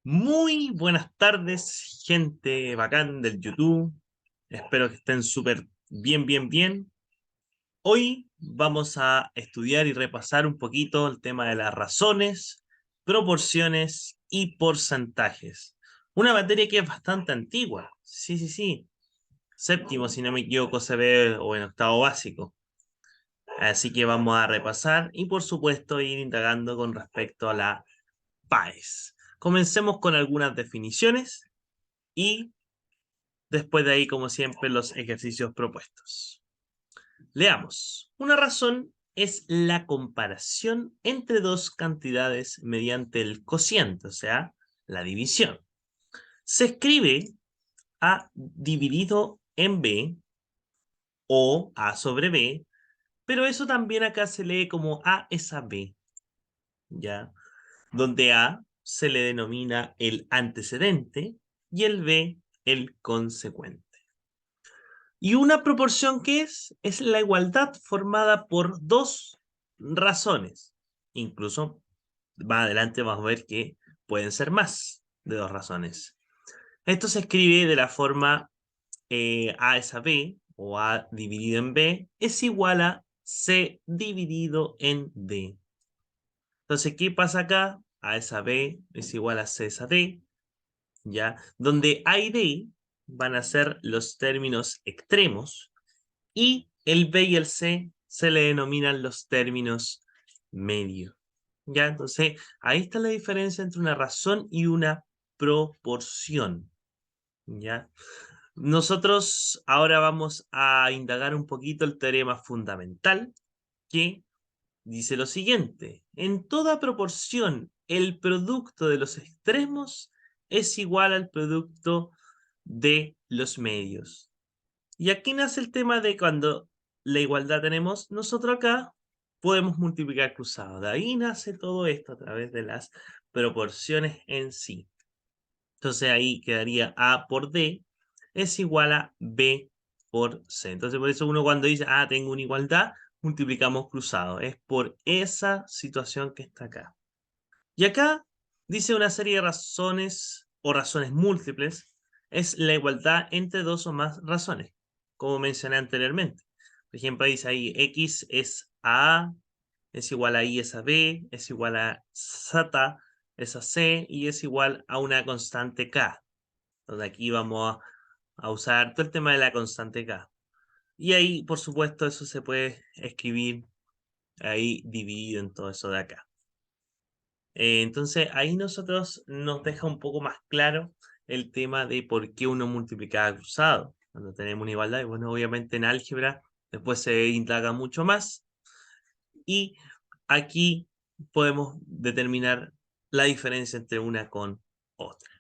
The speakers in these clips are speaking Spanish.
Muy buenas tardes, gente bacán del YouTube. Espero que estén súper bien. Hoy vamos a estudiar y repasar un poquito el tema de las razones, proporciones y porcentajes. Una materia que es bastante antigua. Sí. Séptimo, si no me equivoco, se ve o en octavo básico. Así que vamos a repasar y por supuesto ir indagando con respecto a la PAES. Comencemos con algunas definiciones y después de ahí, como siempre, los ejercicios propuestos. Leamos. Una razón es la comparación entre dos cantidades mediante el cociente, o sea, la división. Se escribe A dividido en B o A sobre B, pero eso también acá se lee como A es a B, ¿ya? Donde A se le denomina el antecedente y el B el consecuente. Y una proporción que es la igualdad formada por dos razones. Incluso más adelante vamos a ver que pueden ser más de dos razones. Esto se escribe de la forma A es a B o A dividido en B es igual a C dividido en D. Entonces, ¿qué pasa acá? A es a B es igual a C es a D, ¿ya? Donde A y D van a ser los términos extremos y el B y el C se le denominan los términos medios. ¿Ya? Entonces, ahí está la diferencia entre una razón y una proporción. ¿Ya? Nosotros ahora vamos a indagar un poquito el teorema fundamental que dice lo siguiente. En toda proporción, el producto de los extremos es igual al producto de los medios. Y aquí nace el tema de cuando la igualdad tenemos, nosotros acá podemos multiplicar cruzado. De ahí nace todo esto a través de las proporciones en sí. Entonces ahí quedaría A por D es igual a B por C. Entonces por eso uno cuando dice, tengo una igualdad, multiplicamos cruzado. Es por esa situación que está acá. Y acá dice una serie de razones o razones múltiples. Es la igualdad entre dos o más razones, como mencioné anteriormente. Por ejemplo, dice ahí X es a A, es igual a Y es a B, es igual a Z es a C y es igual a una constante K. Entonces aquí vamos a usar todo el tema de la constante K. Y ahí, por supuesto, eso se puede escribir ahí dividido en todo eso de acá. Entonces ahí nosotros nos deja un poco más claro el tema de por qué uno multiplicaba cruzado cuando tenemos una igualdad. Y bueno, obviamente en álgebra después se indaga mucho más. Y aquí podemos determinar la diferencia entre una con otra.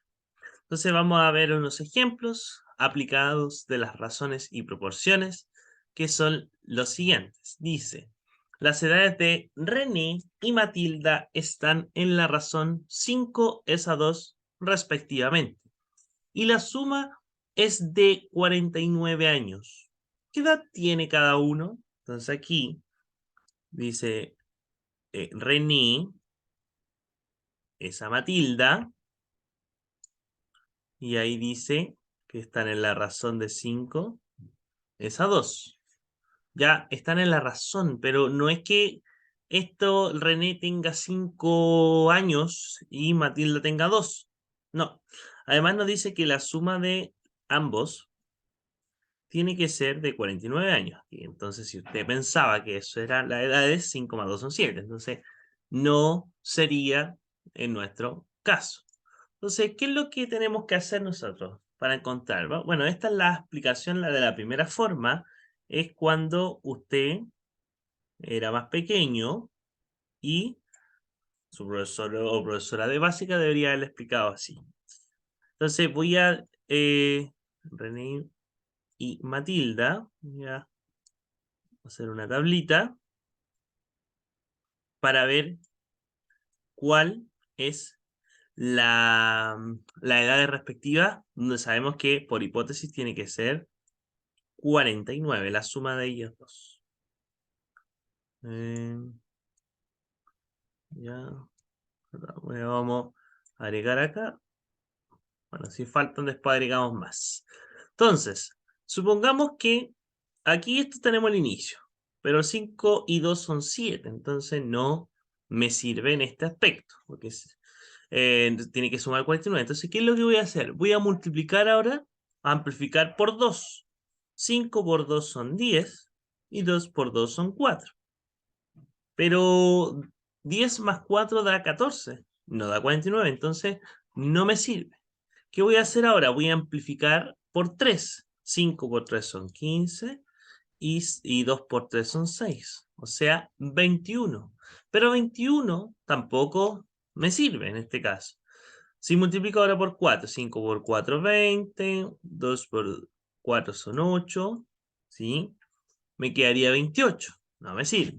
Entonces vamos a ver unos ejemplos aplicados de las razones y proporciones, que son los siguientes. Dice, las edades de René y Matilda están en la razón 5 es a 2 respectivamente. Y la suma es de 49 años. ¿Qué edad tiene cada uno? Entonces aquí dice René es a Matilda. Y ahí dice que están en la razón de 5 es a 2. Ya están en la razón, pero no es que René tenga 5 años y Matilda tenga 2. No. Además nos dice que la suma de ambos tiene que ser de 49 años. Y entonces, si usted pensaba que eso era la edad de 5 más 2 son 7, entonces no sería en nuestro caso. Entonces, ¿qué es lo que tenemos que hacer nosotros para encontrar? Bueno, esta es la explicación, la de la primera forma, es cuando usted era más pequeño y su profesor o profesora de básica debería haberle explicado así. Entonces voy a René y Matilda, voy a hacer una tablita para ver cuál es la edad respectiva, donde sabemos que por hipótesis tiene que ser 49, la suma de ellos dos. Ya, bueno, vamos a agregar acá Bueno, si faltan después agregamos más. Entonces, supongamos que aquí esto tenemos el inicio, pero 5 y 2 son 7, entonces no me sirve en este aspecto, porque tiene que sumar 49. Entonces, ¿qué es lo que voy a hacer? Voy a multiplicar ahora, amplificar por 2. 5 por 2 son 10 y 2 por 2 son 4. Pero 10 más 4 da 14, no da 49, entonces no me sirve. ¿Qué voy a hacer ahora? Voy a amplificar por 3. 5 por 3 son 15 y 2 por 3 son 6, o sea, 21. Pero 21 tampoco me sirve en este caso. Si multiplico ahora por 4, 5 por 4, 20, 2 por 4 son 8, ¿sí? Me quedaría 28, no me sirve.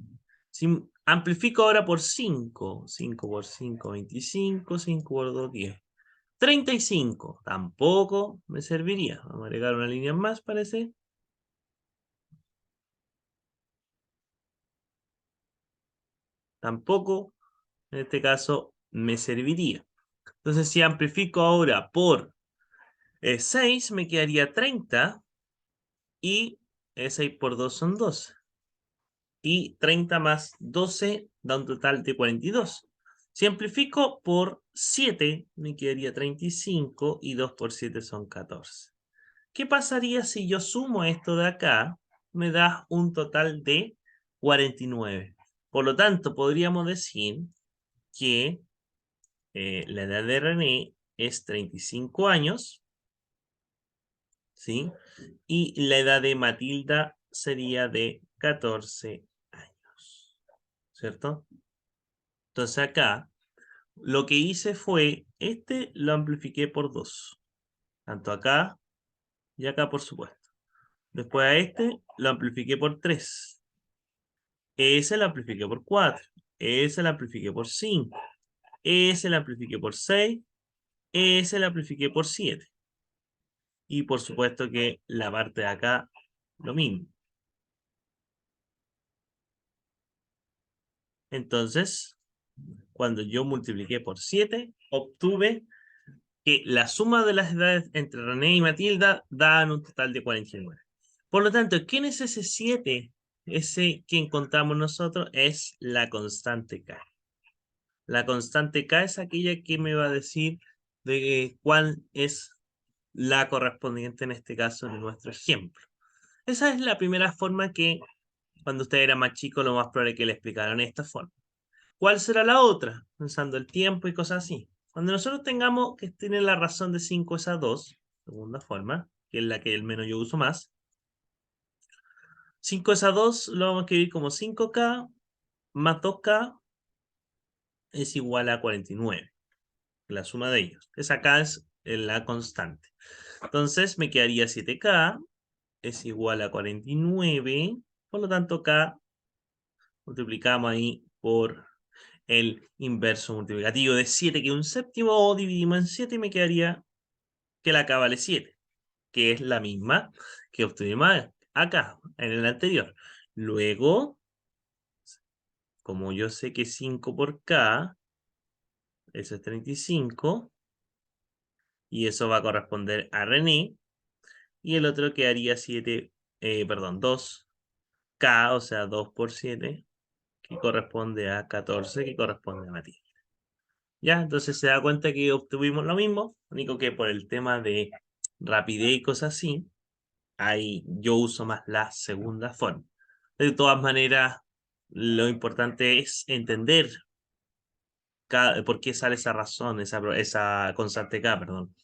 Si amplifico ahora por 5, 5 por 5, 25, 5 por 2, 10. 35, tampoco me serviría. Vamos a agregar una línea más, parece. Tampoco, en este caso, me serviría. Entonces, si amplifico ahora por 6, me quedaría 30 y 6 por 2 son 12. Y 30 más 12 da un total de 42. Si amplifico por 7, me quedaría 35 y 2 por 7 son 14. ¿Qué pasaría si yo sumo esto de acá? Me da un total de 49. Por lo tanto, podríamos decir que la edad de René es 35 años, ¿sí? Y la edad de Matilda sería de 14 años, ¿cierto? Entonces acá, lo que hice fue, este lo amplifiqué por 2, tanto acá y acá, por supuesto. Después a este lo amplifiqué por 3. Ese lo amplifiqué por 4. Ese lo amplifiqué por 5. Ese lo amplifiqué por 6. Ese lo amplifiqué por 7. Y por supuesto que la parte de acá, lo mismo. Entonces, cuando yo multipliqué por 7, obtuve que la suma de las edades entre René y Matilda dan un total de 49. Por lo tanto, ¿quién es ese 7? Ese que encontramos nosotros es la constante K. La constante K es aquella que me va a decir de cuál es la correspondiente en este caso en nuestro ejemplo. Esa es la primera forma que cuando usted era más chico lo más probable que le explicaran de esta forma. ¿Cuál será la otra? Pensando el tiempo y cosas así. Cuando nosotros tengamos que tiene la razón de 5 es a 2, segunda forma, que es la que al menos yo uso más. 5 es a 2 lo vamos a escribir como 5K más 2K es igual a 49. La suma de ellos. Esa K es la constante. Entonces me quedaría 7K es igual a 49. Por lo tanto, K multiplicamos ahí por el inverso multiplicativo de 7, que es un séptimo, o dividimos en 7 y me quedaría que la K vale 7, que es la misma que obtuvimos acá, en el anterior. Luego, como yo sé que 5 por K, eso es 35, y eso va a corresponder a René, y el otro quedaría 7, perdón, 2K, o sea, 2 por 7, que corresponde a 14, que corresponde a Matías. Ya, entonces se da cuenta que obtuvimos lo mismo, único que por el tema de rapidez y cosas así, ahí yo uso más la segunda forma. De todas maneras, lo importante es entender por qué sale esa razón, esa constante K, perdón,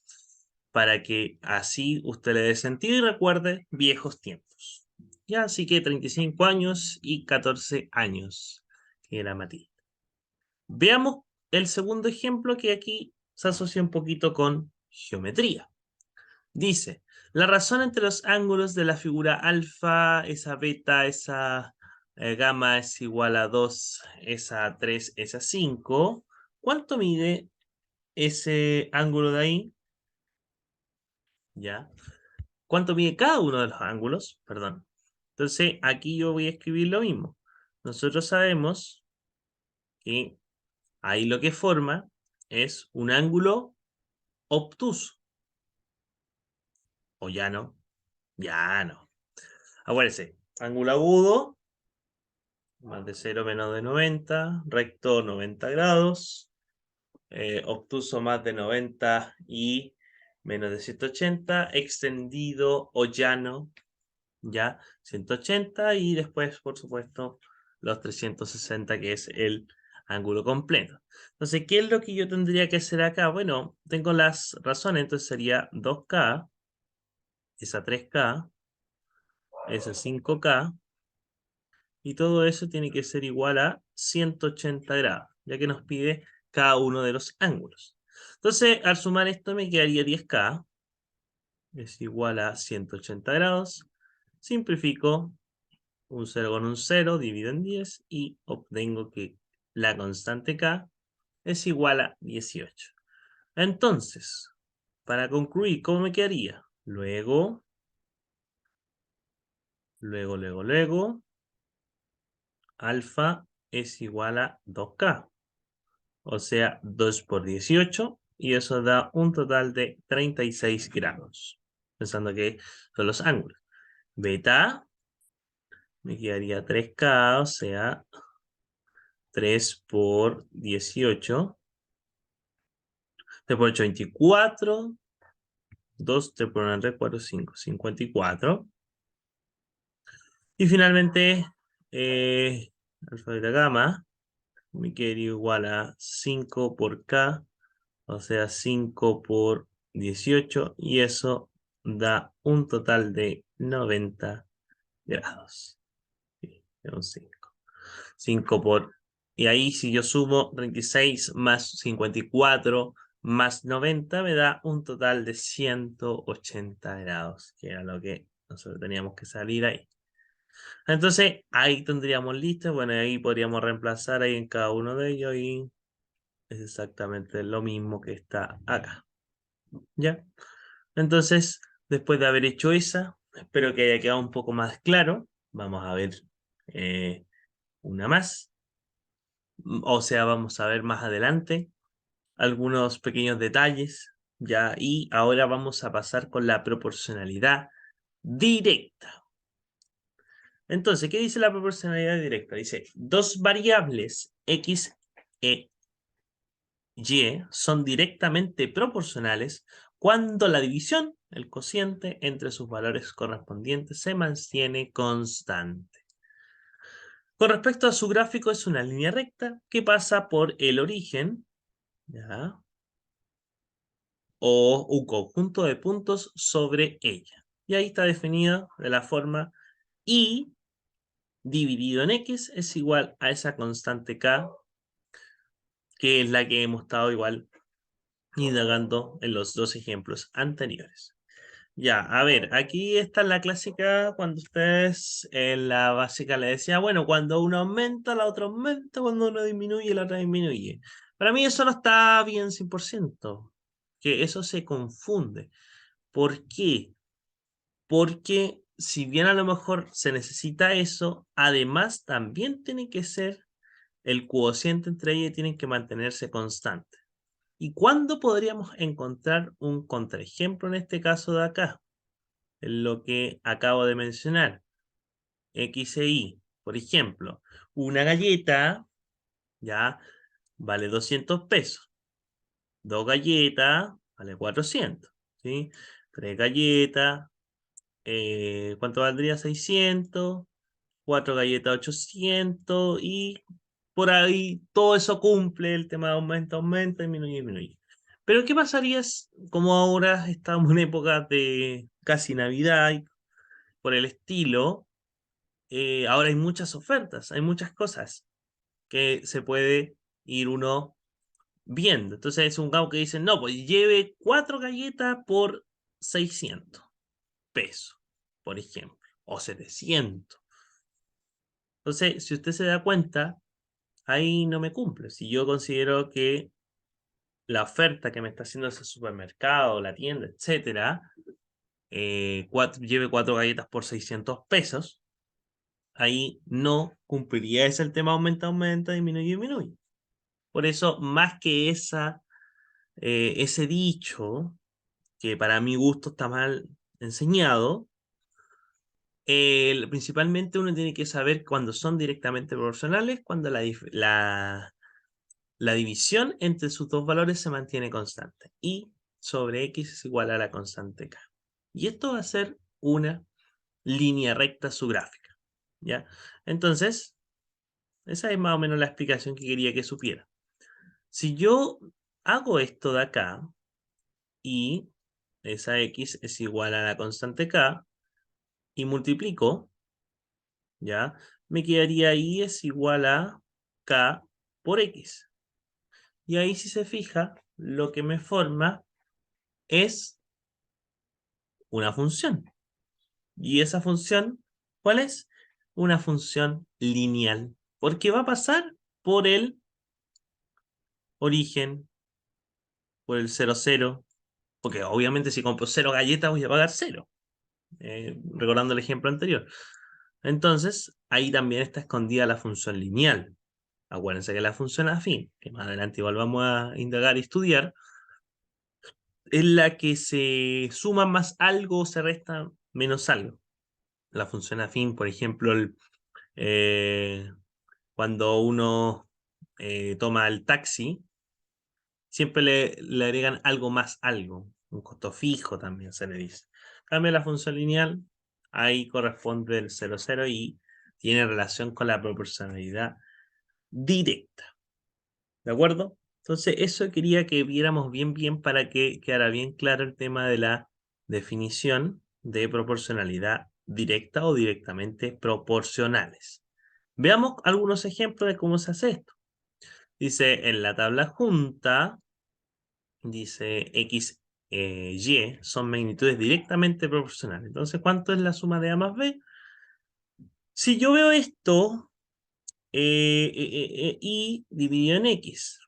para que así usted le dé sentido y recuerde viejos tiempos. Ya, así que 35 años y 14 años, que era Matías. Veamos el segundo ejemplo que aquí se asocia un poquito con geometría. Dice, la razón entre los ángulos de la figura alfa, esa beta, esa gamma es igual a 2, esa 3, esa 5. ¿Cuánto mide ese ángulo de ahí? ¿Ya? ¿Cuánto mide cada uno de los ángulos? Perdón. Entonces, aquí yo voy a escribir lo mismo. Nosotros sabemos que ahí lo que forma es un ángulo obtuso. ¿O ya no? Ya no. Acuérdense, ángulo agudo, más de 0 menos de 90, recto 90 grados, obtuso más de 90 y menos de 180, extendido o llano, ya 180 y después, por supuesto, los 360 que es el ángulo completo. Entonces, ¿qué es lo que yo tendría que hacer acá? Bueno, tengo las razones, entonces sería 2K, esa 3K, esa 5K, y todo eso tiene que ser igual a 180 grados, ya que nos pide cada uno de los ángulos. Entonces, al sumar esto me quedaría 10K, es igual a 180 grados. Simplifico un 0 con un 0, divido en 10 y obtengo que la constante K es igual a 18. Entonces, para concluir, ¿cómo me quedaría? Luego, alfa es igual a 2K. O sea, 2 por 18, y eso da un total de 36 grados. Pensando que son los ángulos. Beta me quedaría 3K, o sea, 3 por 18. 3 por 8, 24. 2, 3 por 1, 3, 4, 5, 54. Y finalmente, alfa beta gamma me quedaría igual a 5 por K, o sea, 5 por 18, y eso da un total de 90 grados. Sí, es un 5. 5 por... Y ahí si yo sumo 36 más 54 más 90, me da un total de 180 grados, que era lo que nosotros teníamos que salir ahí. Entonces, ahí tendríamos listo. Bueno, ahí podríamos reemplazar ahí en cada uno de ellos y es exactamente lo mismo que está acá. ¿Ya? Entonces, después de haber hecho esa, espero que haya quedado un poco más claro. Vamos a ver una más. O sea, vamos a ver más adelante algunos pequeños detalles. ¿Ya? Y ahora vamos a pasar con la proporcionalidad directa. Entonces, ¿qué dice la proporcionalidad directa? Dice, dos variables x e y son directamente proporcionales cuando la división, el cociente, entre sus valores correspondientes se mantiene constante. Con respecto a su gráfico, es una línea recta que pasa por el origen, ¿ya? O un conjunto de puntos sobre ella. Y ahí está definida de la forma y dividido en x es igual a esa constante k, que es la que hemos estado igual indagando en los dos ejemplos anteriores. Ya, a ver, aquí está la clásica cuando ustedes en la básica le decía, bueno, cuando uno aumenta, la otra aumenta, cuando uno disminuye, la otra disminuye. Para mí eso no está bien 100%, que eso se confunde. ¿Por qué? Porque si bien a lo mejor se necesita eso, además también tiene que ser el cociente entre ellas, tienen que mantenerse constante. ¿Y cuándo podríamos encontrar un contraejemplo en este caso de acá? En lo que acabo de mencionar, X e Y. Por ejemplo, una galleta ya vale 200 pesos. Dos galletas vale 400. ¿Sí? Tres galletas, ¿cuánto valdría? 600. Cuatro galletas 800. Y por ahí todo eso cumple el tema de aumenta, aumenta, disminuye, disminuye. Pero ¿qué pasaría como ahora estamos en época de casi Navidad y por el estilo? Ahora hay muchas ofertas, hay muchas cosas que se puede ir uno viendo. Entonces es un gao que dice, no, pues lleve 4 galletas por 600 pesos, por ejemplo, o 700. Entonces, si usted se da cuenta, ahí no me cumple. Si yo considero que la oferta que me está haciendo ese supermercado, la tienda, etcétera, lleve 4 galletas por 600 pesos, ahí no cumpliría. Es el tema aumenta, aumenta, disminuye, disminuye. Por eso, más que ese dicho, que para mi gusto está mal, enseñado, principalmente uno tiene que saber cuándo son directamente proporcionales, cuando la división entre sus dos valores se mantiene constante. Y sobre x es igual a la constante k. Y esto va a ser una línea recta su gráfica. ¿Ya? Entonces, esa es más o menos la explicación que quería que supiera. Si yo hago esto de acá y esa x es igual a la constante k y multiplico, ¿ya? Me quedaría y es igual a k por x. Y ahí si se fija, lo que me forma es una función. ¿Y esa función cuál es? Una función lineal. Porque va a pasar por el origen, por el 0, 0. Porque obviamente si compro 0 galletas voy a pagar 0. Recordando el ejemplo anterior. Entonces, ahí también está escondida la función lineal. Acuérdense que la función afín, que más adelante igual vamos a indagar y estudiar, es la que se suma más algo o se resta menos algo. La función afín, por ejemplo, cuando uno toma el taxi, siempre le agregan algo más algo. Un costo fijo también se le dice. Cambia la función lineal, ahí corresponde el 0, 0 y tiene relación con la proporcionalidad directa. ¿De acuerdo? Entonces, eso quería que viéramos bien para que quedara bien claro el tema de la definición de proporcionalidad directa o directamente proporcionales. Veamos algunos ejemplos de cómo se hace esto. Dice, en la tabla junta, dice x, y son magnitudes directamente proporcionales. Entonces, ¿cuánto es la suma de A más B? Si yo veo esto, y dividido en x,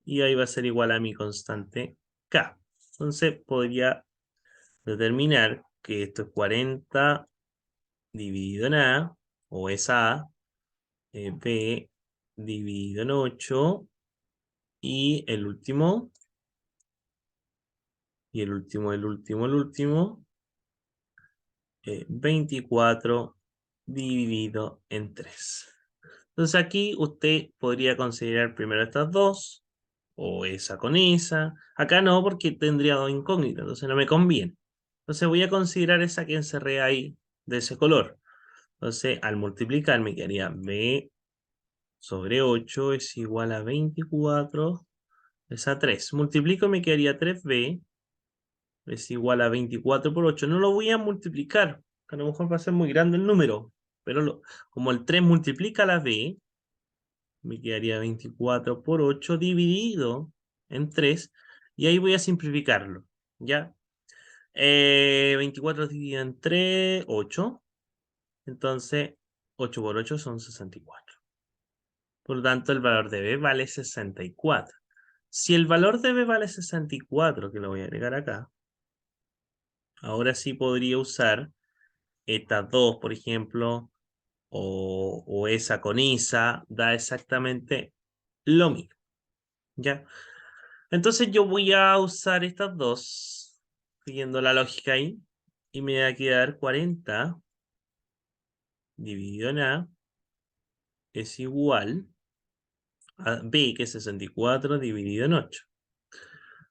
y ahí va a ser igual a mi constante k. Entonces podría determinar que esto es 40 dividido en a, o es a, b dividido en 8, y el último, el último, 24 dividido en 3. Entonces aquí usted podría considerar primero estas dos, o esa con esa. Acá no, porque tendría dos incógnitas, entonces no me conviene. Entonces voy a considerar esa que encerré ahí de ese color. Entonces al multiplicar me quedaría b sobre 8 es igual a 24 es a 3. Multiplico y me quedaría 3b es igual a 24 por 8. No lo voy a multiplicar, a lo mejor va a ser muy grande el número, pero como el 3 multiplica la b, me quedaría 24 por 8 dividido en 3, y ahí voy a simplificarlo, ¿ya? 24 dividido en 3, 8, entonces 8 por 8 son 64. Por lo tanto, el valor de b vale 64. Si el valor de b vale 64, que lo voy a agregar acá, ahora sí podría usar estas dos, por ejemplo, o esa con esa, da exactamente lo mismo, ¿ya? Entonces yo voy a usar estas dos, siguiendo la lógica ahí, y me va a quedar 40 dividido en A es igual a B, que es 64 dividido en 8.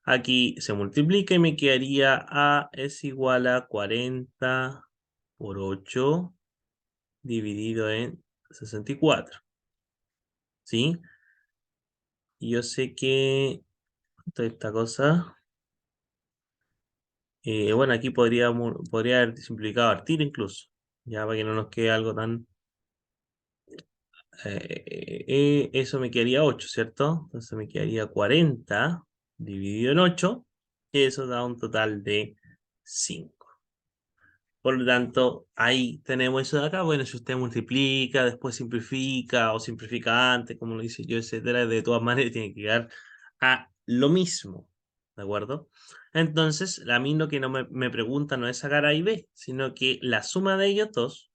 Aquí se multiplica y me quedaría A es igual a 40 por 8 dividido en 64. ¿Sí? Y yo sé que toda esta cosa, bueno, aquí podría haber simplificado al tiro incluso, ya para que no nos quede algo tan... eso me quedaría 8, ¿cierto? Entonces me quedaría 40 dividido en 8, y eso da un total de 5. Por lo tanto, ahí tenemos eso de acá. Bueno, si usted multiplica, después simplifica o simplifica antes, como lo hice yo, etcétera, de todas maneras tiene que llegar a lo mismo. ¿De acuerdo? Entonces, a mí lo que no me pregunta no es sacar A y B, sino que la suma de ellos dos.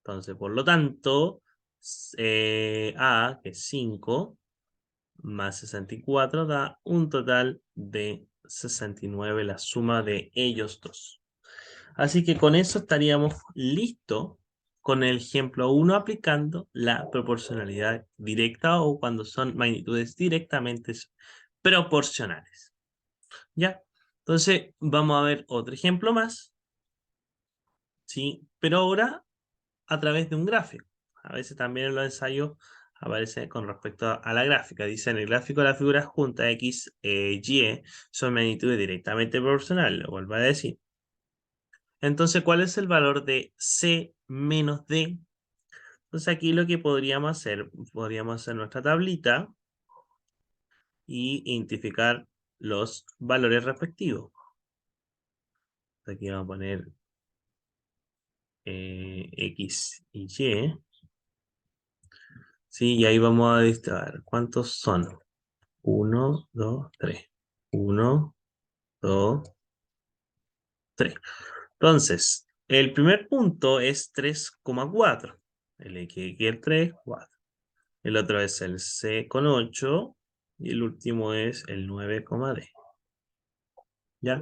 Entonces, por lo tanto, A, que es 5, más 64 da un total de 69 la suma de ellos dos. Así que con eso estaríamos listos con el ejemplo 1 aplicando la proporcionalidad directa o cuando son magnitudes directamente proporcionales. ¿Ya? Entonces vamos a ver otro ejemplo más, ¿sí? Pero ahora a través de un gráfico. A veces también en los ensayos aparece con respecto a la gráfica. Dice en el gráfico de la figura junta X, Y son magnitudes directamente proporcionales, lo vuelvo a decir. Entonces, ¿cuál es el valor de C menos D? Entonces aquí lo que podríamos hacer nuestra tablita y identificar los valores respectivos. Aquí vamos a poner X y Y. Sí, y ahí vamos a ver cuántos son. 1, 2, 3. 1, 2, 3. Entonces, el primer punto es 3,4. El X y el 3, 4. El otro es el C con 8. Y el último es el 9,D. ¿Ya?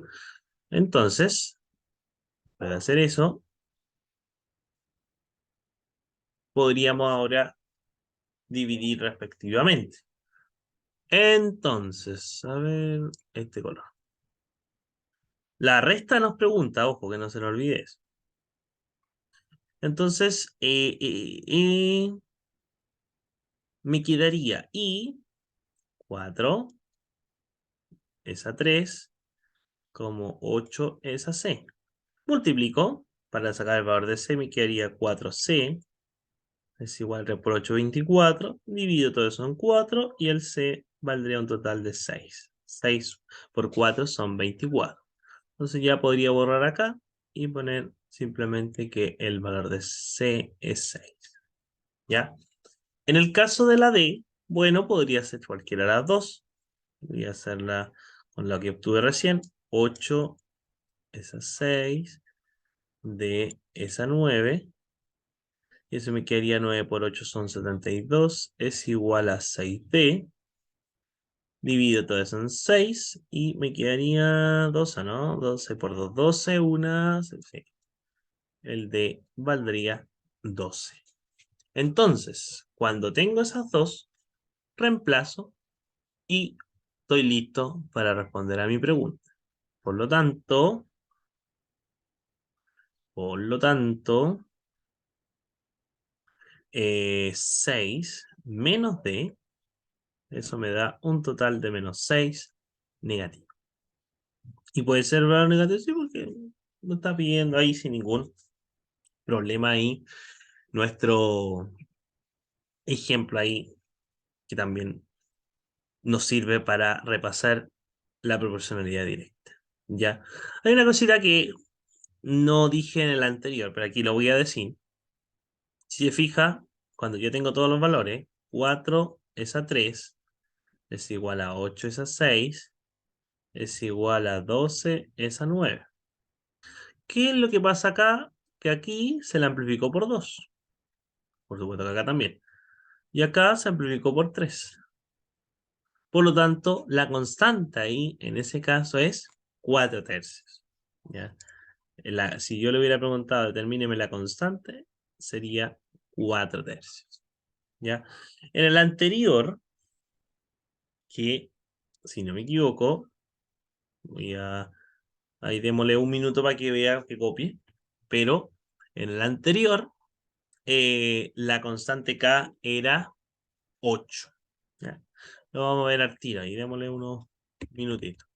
Entonces, para hacer eso, podríamos ahora dividir respectivamente. Entonces, a ver, este color. La resta nos pregunta, ojo que no se nos olvide eso. Entonces, me quedaría I, 4, esa 3, como 8, esa C. Multiplico, para sacar el valor de C me quedaría 4C, es igual a por 8, 24, divido todo eso en 4 y el C valdría un total de 6. 6 por 4 son 24. Entonces ya podría borrar acá y poner simplemente que el valor de C es 6. ¿Ya? En el caso de la D, bueno, podría ser cualquiera de las dos. Voy a hacerla con la que obtuve recién. 8, esa 6, D, esa 9. Y eso me quedaría 9 por 8 son 72. Es igual a 6D. Divido todo eso en 6 y me quedaría 12, ¿no? 12 por 2, 12, una. Sí. El D valdría 12. Entonces, cuando tengo esas dos, reemplazo y estoy listo para responder a mi pregunta. Por lo tanto, 6 menos D, eso me da un total de menos 6 negativo. Y puede ser verdadero negativo, sí, porque lo está pidiendo ahí sin ningún problema ahí. Nuestro ejemplo ahí, que también nos sirve para repasar la proporcionalidad directa. ¿Ya? Hay una cosita que no dije en el anterior, pero aquí lo voy a decir. Si se fija, cuando yo tengo todos los valores, 4 es a 3, es igual a 8 es a 6, es igual a 12 es a 9. ¿Qué es lo que pasa acá? Que aquí se la amplificó por 2. Por supuesto que acá también. Y acá se amplificó por 3. Por lo tanto, la constante ahí, en ese caso, es 4 tercios. ¿Ya? Si yo le hubiera preguntado, determíneme la constante, sería 4 tercios. ¿Ya? En el anterior, que, si no me equivoco, ahí démosle un minuto para que vea que copie, pero en el anterior, la constante K era 8. ¿Ya? Lo vamos a ver al tiro, ahí démosle unos minutitos.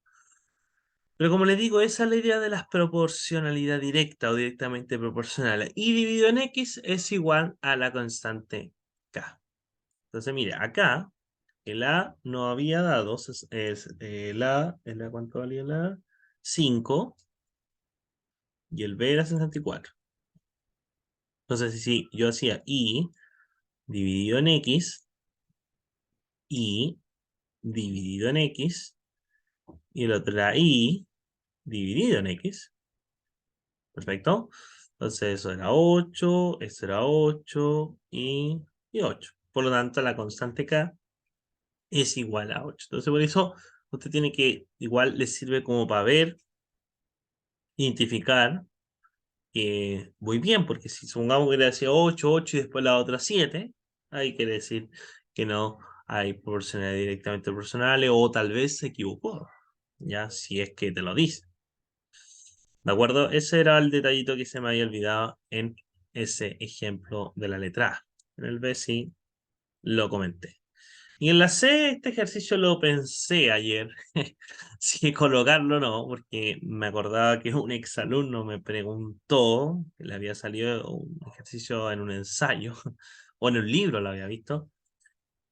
Pero como les digo, esa es la idea de la proporcionalidad directa o directamente proporcional. Y dividido en X es igual a la constante K. Entonces, mire, acá el A no había dado, el A, ¿cuánto valía el A? 5 y el B era 64. Entonces, si yo hacía I dividido en X, I dividido en X, y el otro era I dividido en X. Perfecto. Entonces eso era 8, eso era 8 y 8. Por lo tanto, la constante K es igual a 8. Entonces, por eso usted tiene que, igual le sirve como para ver, identificar que voy bien, porque si supongamos que le hacía 8 8 y después la otra 7, ahí quiere decir que no hay proporcionalidad directamente proporcionales o tal vez se equivocó, ya, si es que te lo dice. ¿De acuerdo? Ese era el detallito que se me había olvidado en ese ejemplo de la letra A. En el B sí lo comenté. Y en la C, este ejercicio lo pensé ayer, si colocarlo o no, porque me acordaba que un exalumno me preguntó que le había salido un ejercicio en un ensayo, o en un libro lo había visto,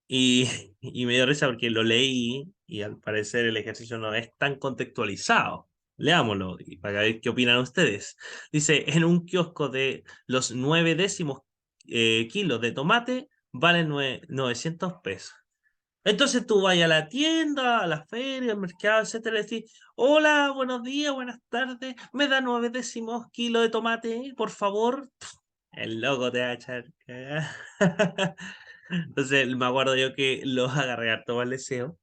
y, y me dio risa porque lo leí y al parecer el ejercicio no es tan contextualizado. Leámoslo y para ver qué opinan ustedes. Dice, en un kiosco de los 9 décimos kilos de tomate valen 900 pesos. Entonces tú vas a la tienda, a la feria, al mercado, etcétera, y decís, hola, buenos días, buenas tardes, me da 9 décimos kilo de tomate, por favor. El loco te va a echar cagada. Entonces me acuerdo yo que los agarré harto mal deseo.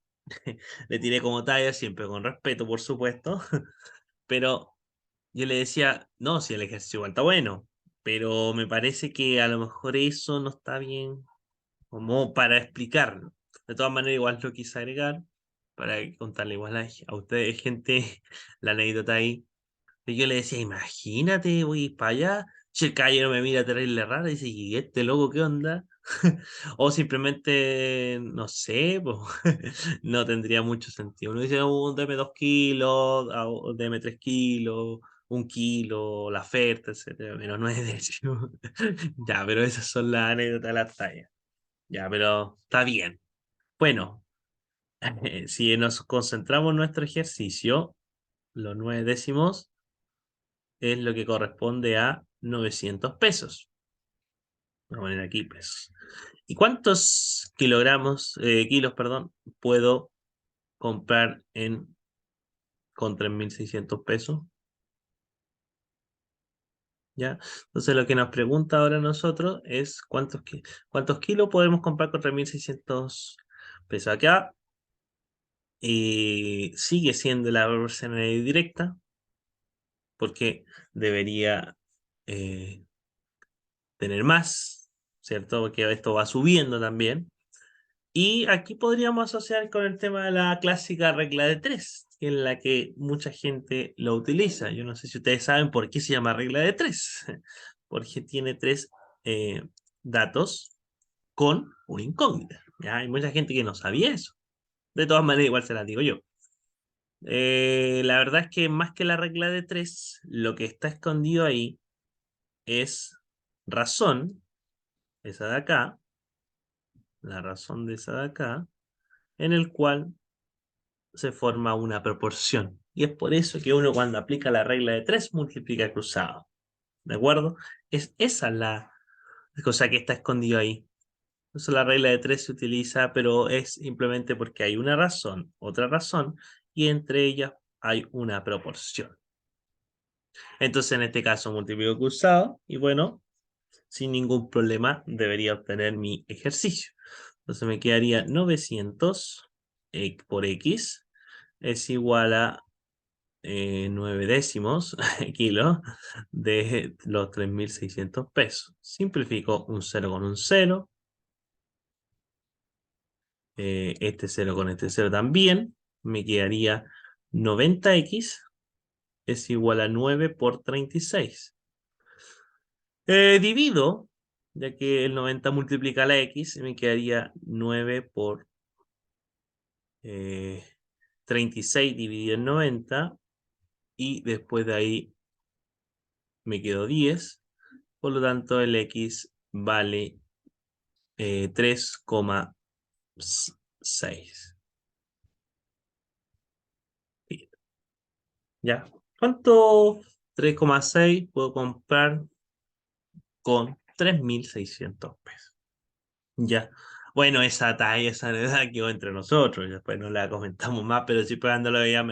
Le tiré como talla, siempre con respeto, por supuesto. Pero yo le decía, no, si el ejercicio igual está bueno, pero me parece que a lo mejor eso no está bien como para explicarlo. De todas maneras, igual lo quise agregar para contarle igual a ustedes, gente, la anécdota ahí. Y yo le decía, imagínate, voy para allá. Si el caballero me mira terrible raro y dice, ¿y este loco qué onda? O simplemente, no sé, pues, no tendría mucho sentido. Uno dice, deme 2 kilos, deme 3 kilos, 1 kilo, la oferta, etcétera, pero no es de eso. Ya, pero esas son las anécdotas de las tallas. Ya, pero está bien. Bueno, si nos concentramos en nuestro ejercicio, los 9 décimos es lo que corresponde a 900 pesos. Vamos a poner aquí pesos. ¿Y cuántos kilos, perdón, puedo comprar con 3.600 pesos? ¿Ya? Entonces lo que nos pregunta ahora a nosotros es cuántos kilos podemos comprar con 3.600 pesos. Acá sigue siendo la proporcionalidad directa porque debería eh, tener más, ¿cierto? Porque esto va subiendo también. Y aquí podríamos asociar con el tema de la clásica regla de tres, en la que mucha gente lo utiliza. Yo no sé si ustedes saben por qué se llama regla de tres, porque tiene tres eh, datos con una incógnita. ¿Ya? Hay mucha gente que no sabía eso. De todas maneras, igual se las digo yo. La verdad es que más que la regla de tres, lo que está escondido ahí es razón, esa de acá, la razón de esa de acá, en el cual se forma una proporción. Y es por eso que uno cuando aplica la regla de tres multiplica cruzado. ¿De acuerdo? Es esa la cosa que está escondida ahí. Por eso la regla de tres se utiliza, pero es simplemente porque hay una razón, otra razón, y entre ellas hay una proporción. Entonces en este caso multiplico cruzado y bueno, sin ningún problema debería obtener mi ejercicio. Entonces me quedaría 900 por x es igual a 9 décimos kilos de los 3.600 pesos. Simplifico un 0 con un 0. Este 0 con este 0 también. Me quedaría 90x es igual a 9 por 36. Divido, ya que el 90 multiplica la x, me quedaría 9 por 36 dividido en 90 y después de ahí me quedo 10. Por lo tanto, el x vale 3,6. ¿Ya? ¿Cuánto 3,6 puedo comprar con 3.600 pesos? Ya. Bueno, esa talla, esa edad quedó entre nosotros. Después no la comentamos más, pero sí pegándolo ella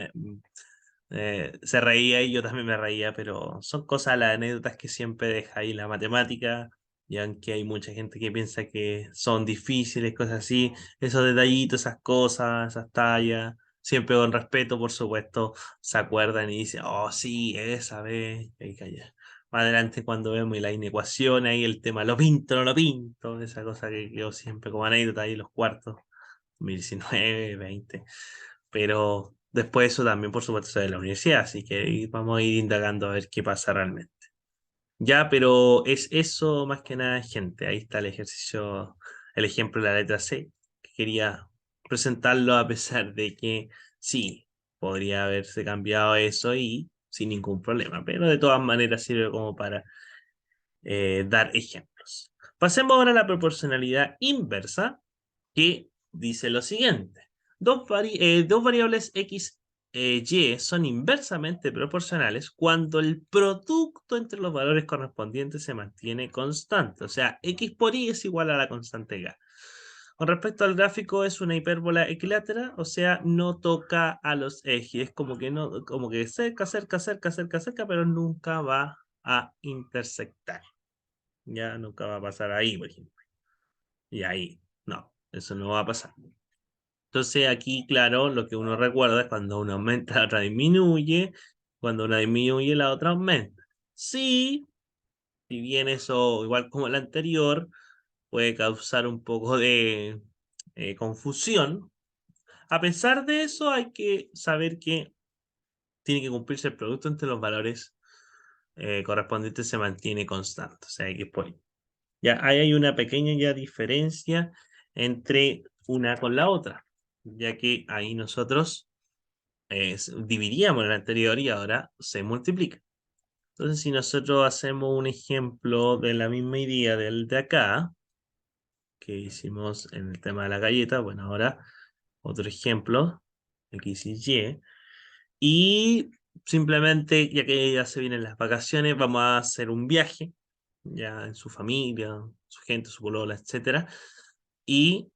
se reía y yo también me reía, pero son cosas, las anécdotas que siempre deja ahí la matemática. Y aunque hay mucha gente que piensa que son difíciles, cosas así, esos detallitos, esas cosas, esas tallas, siempre con respeto, por supuesto, se acuerdan y dicen, oh, sí, esa vez, y calla. Más adelante cuando vemos la inecuación, ahí el tema, lo pinto, no lo pinto, esa cosa que quedó siempre como anécdota ahí en los cuartos, 2019, 20. Pero después eso también, por supuesto, se ve en la universidad, así que ahí vamos a ir indagando a ver qué pasa realmente. Ya, pero es eso más que nada, gente. Ahí está el ejercicio, el ejemplo de la letra C, que quería presentarlo a pesar de que sí, podría haberse cambiado eso y sin ningún problema, pero de todas maneras sirve como para dar ejemplos. Pasemos ahora a la proporcionalidad inversa, que dice lo siguiente. Dos variables x y son inversamente proporcionales cuando el producto entre los valores correspondientes se mantiene constante. O sea, x por y es igual a la constante g. Con respecto al gráfico, es una hipérbola equilátera, o sea, no toca a los ejes, como que no, como que cerca, cerca, cerca, cerca, cerca, pero nunca va a intersectar. Ya nunca va a pasar ahí, por ejemplo. Y ahí, no, eso no va a pasar. Entonces aquí, claro, lo que uno recuerda es cuando uno aumenta, la otra disminuye, cuando una disminuye, la otra aumenta. Sí, si bien eso, igual como el anterior, puede causar un poco de confusión. A pesar de eso, hay que saber que tiene que cumplirse el producto entre los valores correspondientes se mantiene constante. O sea, hay que poner. Ya ahí hay una pequeña ya diferencia entre una con la otra, ya que ahí nosotros dividíamos en el anterior y ahora se multiplica. Entonces, si nosotros hacemos un ejemplo de la misma idea del de acá, que hicimos en el tema de la galleta, bueno, ahora otro ejemplo, X y Y, y simplemente, ya que ya se vienen las vacaciones, vamos a hacer un viaje, ya en su familia, su gente, su polola, etcétera, y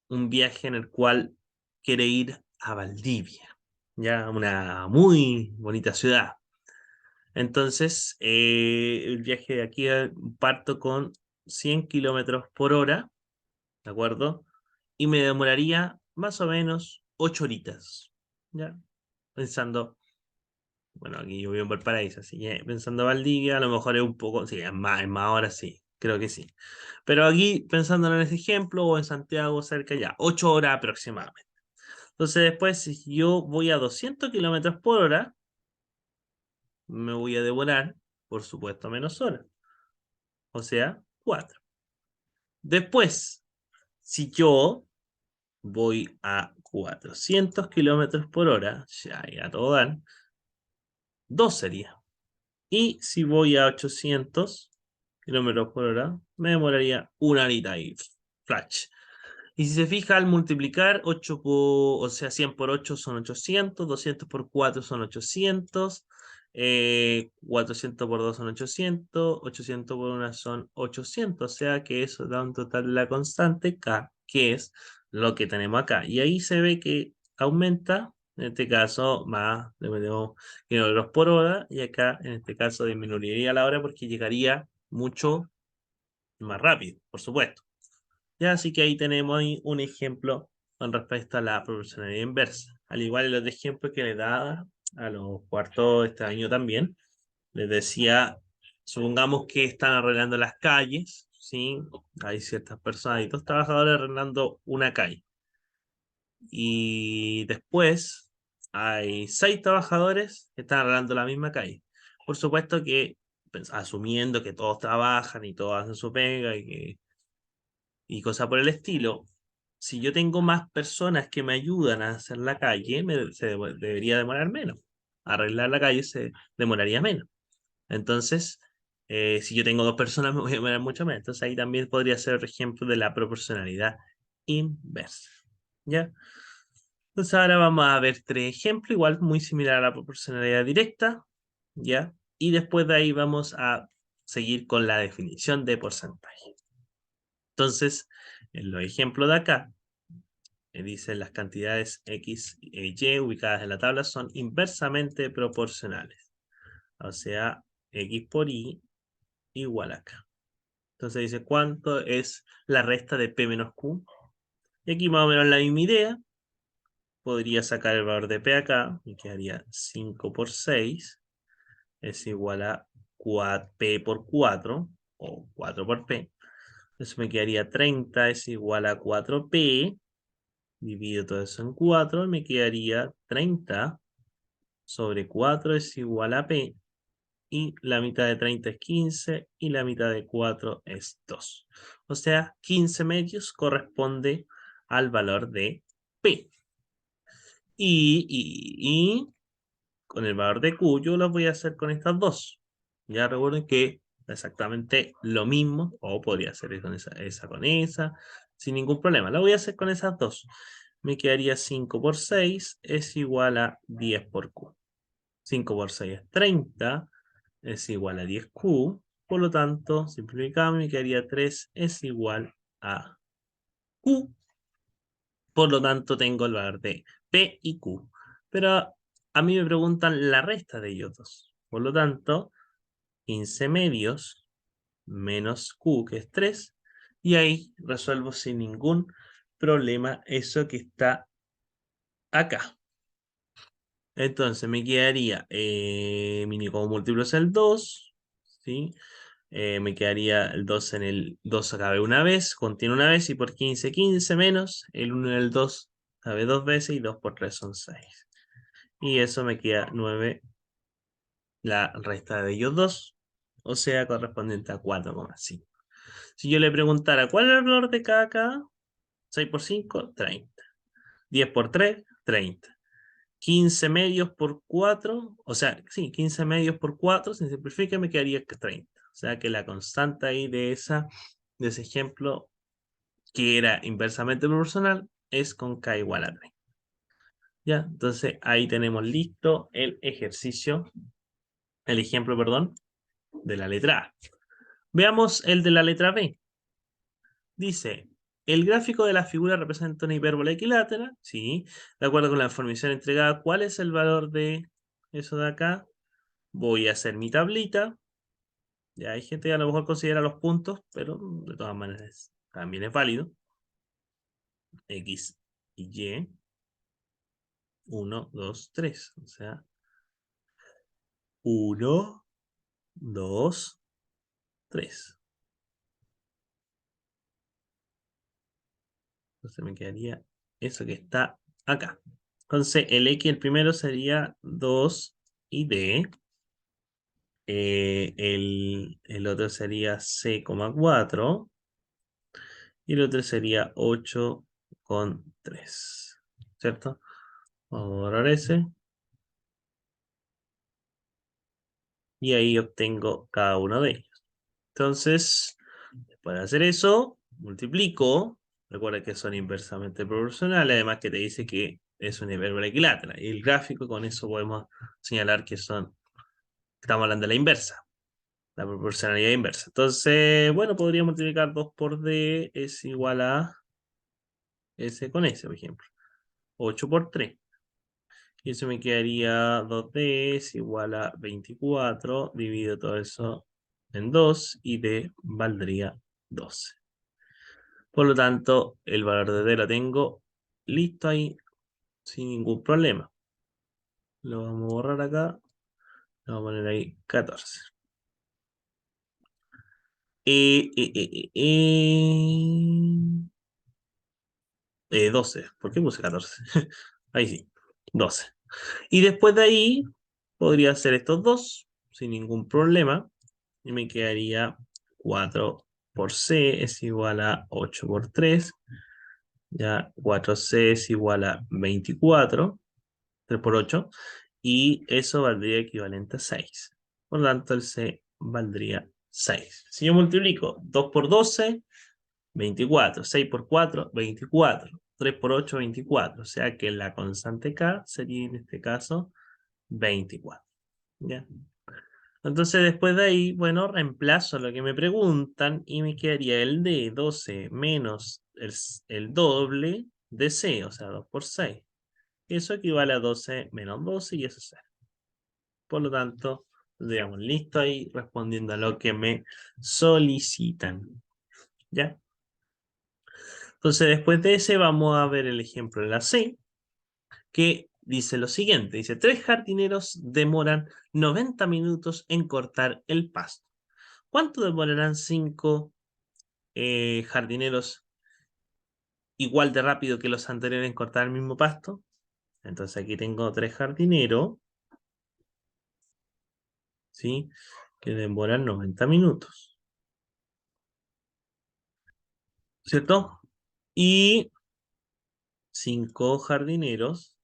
un viaje en el cual quiere ir a Valdivia, ya una muy bonita ciudad. Entonces, el viaje de aquí parto con 100 kilómetros por hora, ¿de acuerdo? Y me demoraría más o menos 8 horitas, ¿ya? Pensando, bueno, aquí yo vivo en Valparaíso, así que pensando Valdivia, a lo mejor es un poco, sí, es más horas, sí, creo que sí. Pero aquí, pensándolo en ese ejemplo, o en Santiago, cerca ya, 8 horas aproximadamente. Entonces después, si yo voy a 200 kilómetros por hora, me voy a demorar, por supuesto, menos horas. O sea, 4. Después, si yo voy a 400 kilómetros por hora, ya todo dan, 2 sería. Y si voy a 800 kilómetros por hora, me demoraría una horita ahí, flash. Y si se fija, al multiplicar 8 por, o sea, 100 por 8 son 800, 200 por 4 son 800, 400 por 2 son 800, 800 por 1 son 800, o sea que eso da un total de la constante K, que es lo que tenemos acá. Y ahí se ve que aumenta, en este caso, más de kilómetros por hora, y acá, en este caso, disminuiría la hora porque llegaría mucho más rápido, por supuesto. Ya, así que ahí tenemos ahí un ejemplo con respecto a la proporcionalidad inversa. Al igual que los ejemplos que le daba a los cuartos de este año también, les decía, supongamos que están arreglando las calles, ¿sí? Hay ciertas personas, hay dos trabajadores arreglando una calle. Y después hay 6 trabajadores que están arreglando la misma calle. Por supuesto que, pues, asumiendo que todos trabajan y todos hacen su pega y cosas por el estilo, si yo tengo más personas que me ayudan a hacer la calle, debería demorar menos. Arreglar la calle se demoraría menos. Entonces, si yo tengo 2 personas, me voy a demorar mucho menos. Entonces, ahí también podría ser otro ejemplo de la proporcionalidad inversa. ¿Ya? Entonces, ahora vamos a ver 3 ejemplos, igual muy similar a la proporcionalidad directa. ¿Ya? Y después de ahí vamos a seguir con la definición de porcentaje. Entonces, en los ejemplos de acá, dice las cantidades X e Y ubicadas en la tabla son inversamente proporcionales. O sea, X por Y igual acá. Entonces dice, ¿cuánto es la resta de P menos Q? Y aquí más o menos la misma idea. podría sacar el valor de P acá, me quedaría 5 por 6 es igual a P por 4, o 4 por P. Eso me quedaría 30 es igual a 4P, divido todo eso en 4, y me quedaría 30 sobre 4 es igual a P, y la mitad de 30 es 15, y la mitad de 4 es 2. O sea, 15 medios corresponde al valor de P. Y con el valor de Q yo lo voy a hacer con estas dos. Ya recuerden que exactamente lo mismo, o podría hacer con esa con esa, sin ningún problema. La voy a hacer con esas dos. Me quedaría 5 por 6 es igual a 10 por Q. 5 por 6 es 30, es igual a 10Q. Por lo tanto, simplificando, me quedaría 3 es igual a Q. Por lo tanto, tengo el valor de P y Q. Pero a mí me preguntan la resta de ellos dos. Por lo tanto, 15 medios menos Q, que es 3. Y ahí resuelvo sin ningún problema eso que está acá. Entonces me quedaría, mi como múltiplo es el 2, ¿sí? Me quedaría el 2 en el 2 cabe una vez, contiene una vez, y por 15, 15 menos, el 1 en el 2 cabe dos veces, y 2 por 3 son 6. Y eso me queda 9, la resta de ellos dos, o sea, correspondiente a 4,5. Si yo le preguntara, ¿cuál es el valor de cada? 6 por 5, 30. 10 por 3, 30. 15 medios por 4, o sea, sí, 15 medios por 4, si simplifica me quedaría 30. O sea que la constante ahí de ese ejemplo, que era inversamente proporcional, es con k igual a 30. Ya, entonces ahí tenemos listo el ejercicio, el ejemplo, perdón, de la letra A. Veamos el de la letra B. Dice, el gráfico de la figura representa una hipérbola equilátera, sí, de acuerdo con la información entregada, ¿cuál es el valor de eso de acá? Voy a hacer mi tablita. Ya hay gente que a lo mejor considera los puntos, pero de todas maneras también es válido. X y Y. 1, 2, 3. O sea, 1, 2, 3. Entonces me quedaría eso que está acá. Entonces el X, el primero sería 2 y D. El otro sería C,4. Y el otro sería 8,3. ¿Cierto? Vamos a borrar ese. Y ahí obtengo cada uno de ellos. Entonces, después de hacer eso, multiplico. Recuerda que son inversamente proporcionales, además que te dice que es una hipérbola equilátera. Y el gráfico, con eso podemos señalar que estamos hablando de la inversa, la proporcionalidad inversa. Entonces, bueno, podría multiplicar 2 por D es igual a S con S, por ejemplo. 8 por 3. Y eso me quedaría 2D es igual a 24. Divido todo eso en 2 y D valdría 12. Por lo tanto, el valor de D lo tengo listo ahí sin ningún problema. Lo vamos a borrar acá. Lo vamos a poner ahí 14. 12. ¿Por qué puse 14? Ahí sí, 12. Y después de ahí podría hacer estos dos sin ningún problema. Y me quedaría 4 por C es igual a 8 por 3. Ya 4C es igual a 24. 3 por 8. Y eso valdría equivalente a 6. Por lo tanto, el C valdría 6. Si yo multiplico 2 por 12, 24. 6 por 4, 24. 3 por 8, 24. O sea que la constante K sería en este caso 24. ¿Ya? Entonces después de ahí, bueno, reemplazo lo que me preguntan y me quedaría el D 12 menos el doble de C, o sea, 2 por 6. Eso equivale a 12 menos 12 y eso es 0. Por lo tanto, digamos, listo ahí respondiendo a lo que me solicitan. ¿Ya? Entonces después de ese vamos a ver el ejemplo de la C. que dice lo siguiente. Dice, 3 jardineros demoran 90 minutos en cortar el pasto. ¿Cuánto demorarán 5 jardineros igual de rápido que los anteriores en cortar el mismo pasto? Entonces aquí tengo 3 jardineros, ¿sí? Que demoran 90 minutos, ¿cierto? Y 5 jardineros,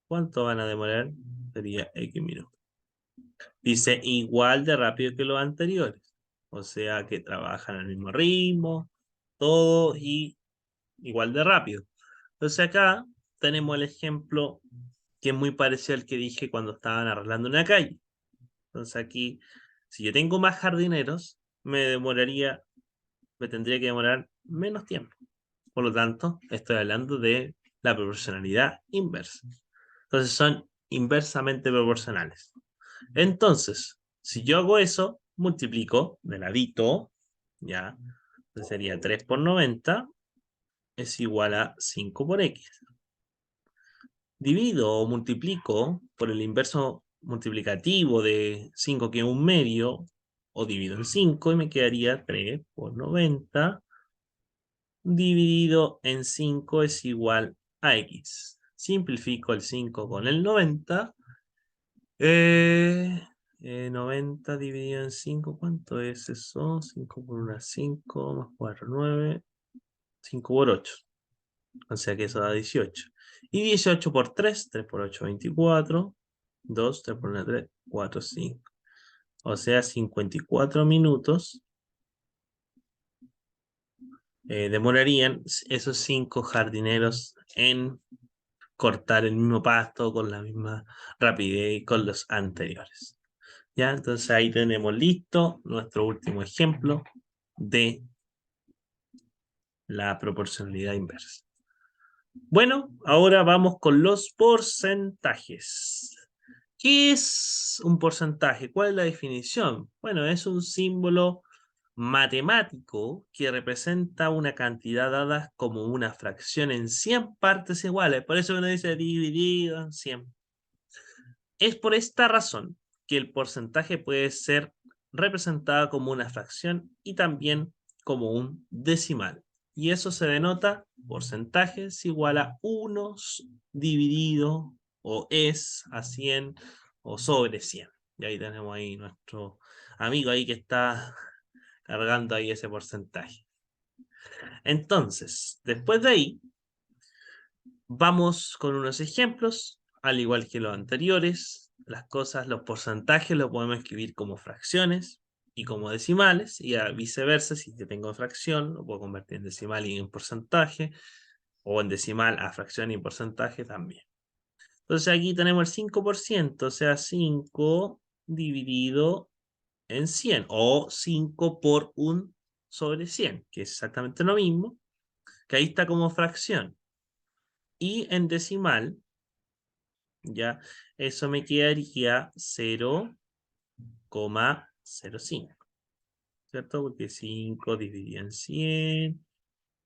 ¿cuánto van a demorar? Sería X minutos. Dice igual de rápido que los anteriores. O sea que trabajan al mismo ritmo, todo y igual de rápido. Entonces acá tenemos el ejemplo que es muy parecido al que dije cuando estaban arreglando una calle. Entonces aquí, si yo tengo más jardineros, me tendría que demorar menos tiempo. Por lo tanto, estoy hablando de la proporcionalidad inversa. Entonces son inversamente proporcionales. Entonces, si yo hago eso, multiplico de ladito, ya, entonces sería 3 por 90 es igual a 5 por x. Divido o multiplico por el inverso multiplicativo de 5 que es un medio, o divido en 5 y me quedaría 3 por 90 dividido en 5 es igual a x. Simplifico el 5 con el 90. 90 dividido en 5, ¿cuánto es eso? 5 por 1, 5, más 4, 9, 5 por 8. O sea que eso da 18. Y 18 por 3, 3 por 8, 24. 2, 3 por 1, 3, 4, 5. O sea, 54 minutos demorarían esos 5 jardineros en cortar el mismo pasto con la misma rapidez con los anteriores. ¿Ya? Entonces ahí tenemos listo nuestro último ejemplo de la proporcionalidad inversa. Bueno, ahora vamos con los porcentajes. ¿Qué es un porcentaje? ¿Cuál es la definición? Bueno, es un símbolo matemático que representa una cantidad dada como una fracción en 100 partes iguales. Por eso uno dice dividido en 100. Es por esta razón que el porcentaje puede ser representado como una fracción y también como un decimal. Y eso se denota porcentaje es igual a 1 dividido o es a 100 o sobre 100. Y ahí tenemos ahí nuestro amigo ahí que está cargando ahí ese porcentaje. Entonces, después de ahí, vamos con unos ejemplos, al igual que los anteriores. Las cosas, los porcentajes los podemos escribir como fracciones y como decimales, y viceversa, si yo tengo fracción, lo puedo convertir en decimal y en porcentaje, o en decimal a fracción y porcentaje también. Entonces aquí tenemos el 5%, o sea, 5 dividido en 100, o 5 por 1 sobre 100, que es exactamente lo mismo, que ahí está como fracción. Y en decimal, ya, eso me quedaría 0,05, ¿cierto? Porque 5 dividido en 100,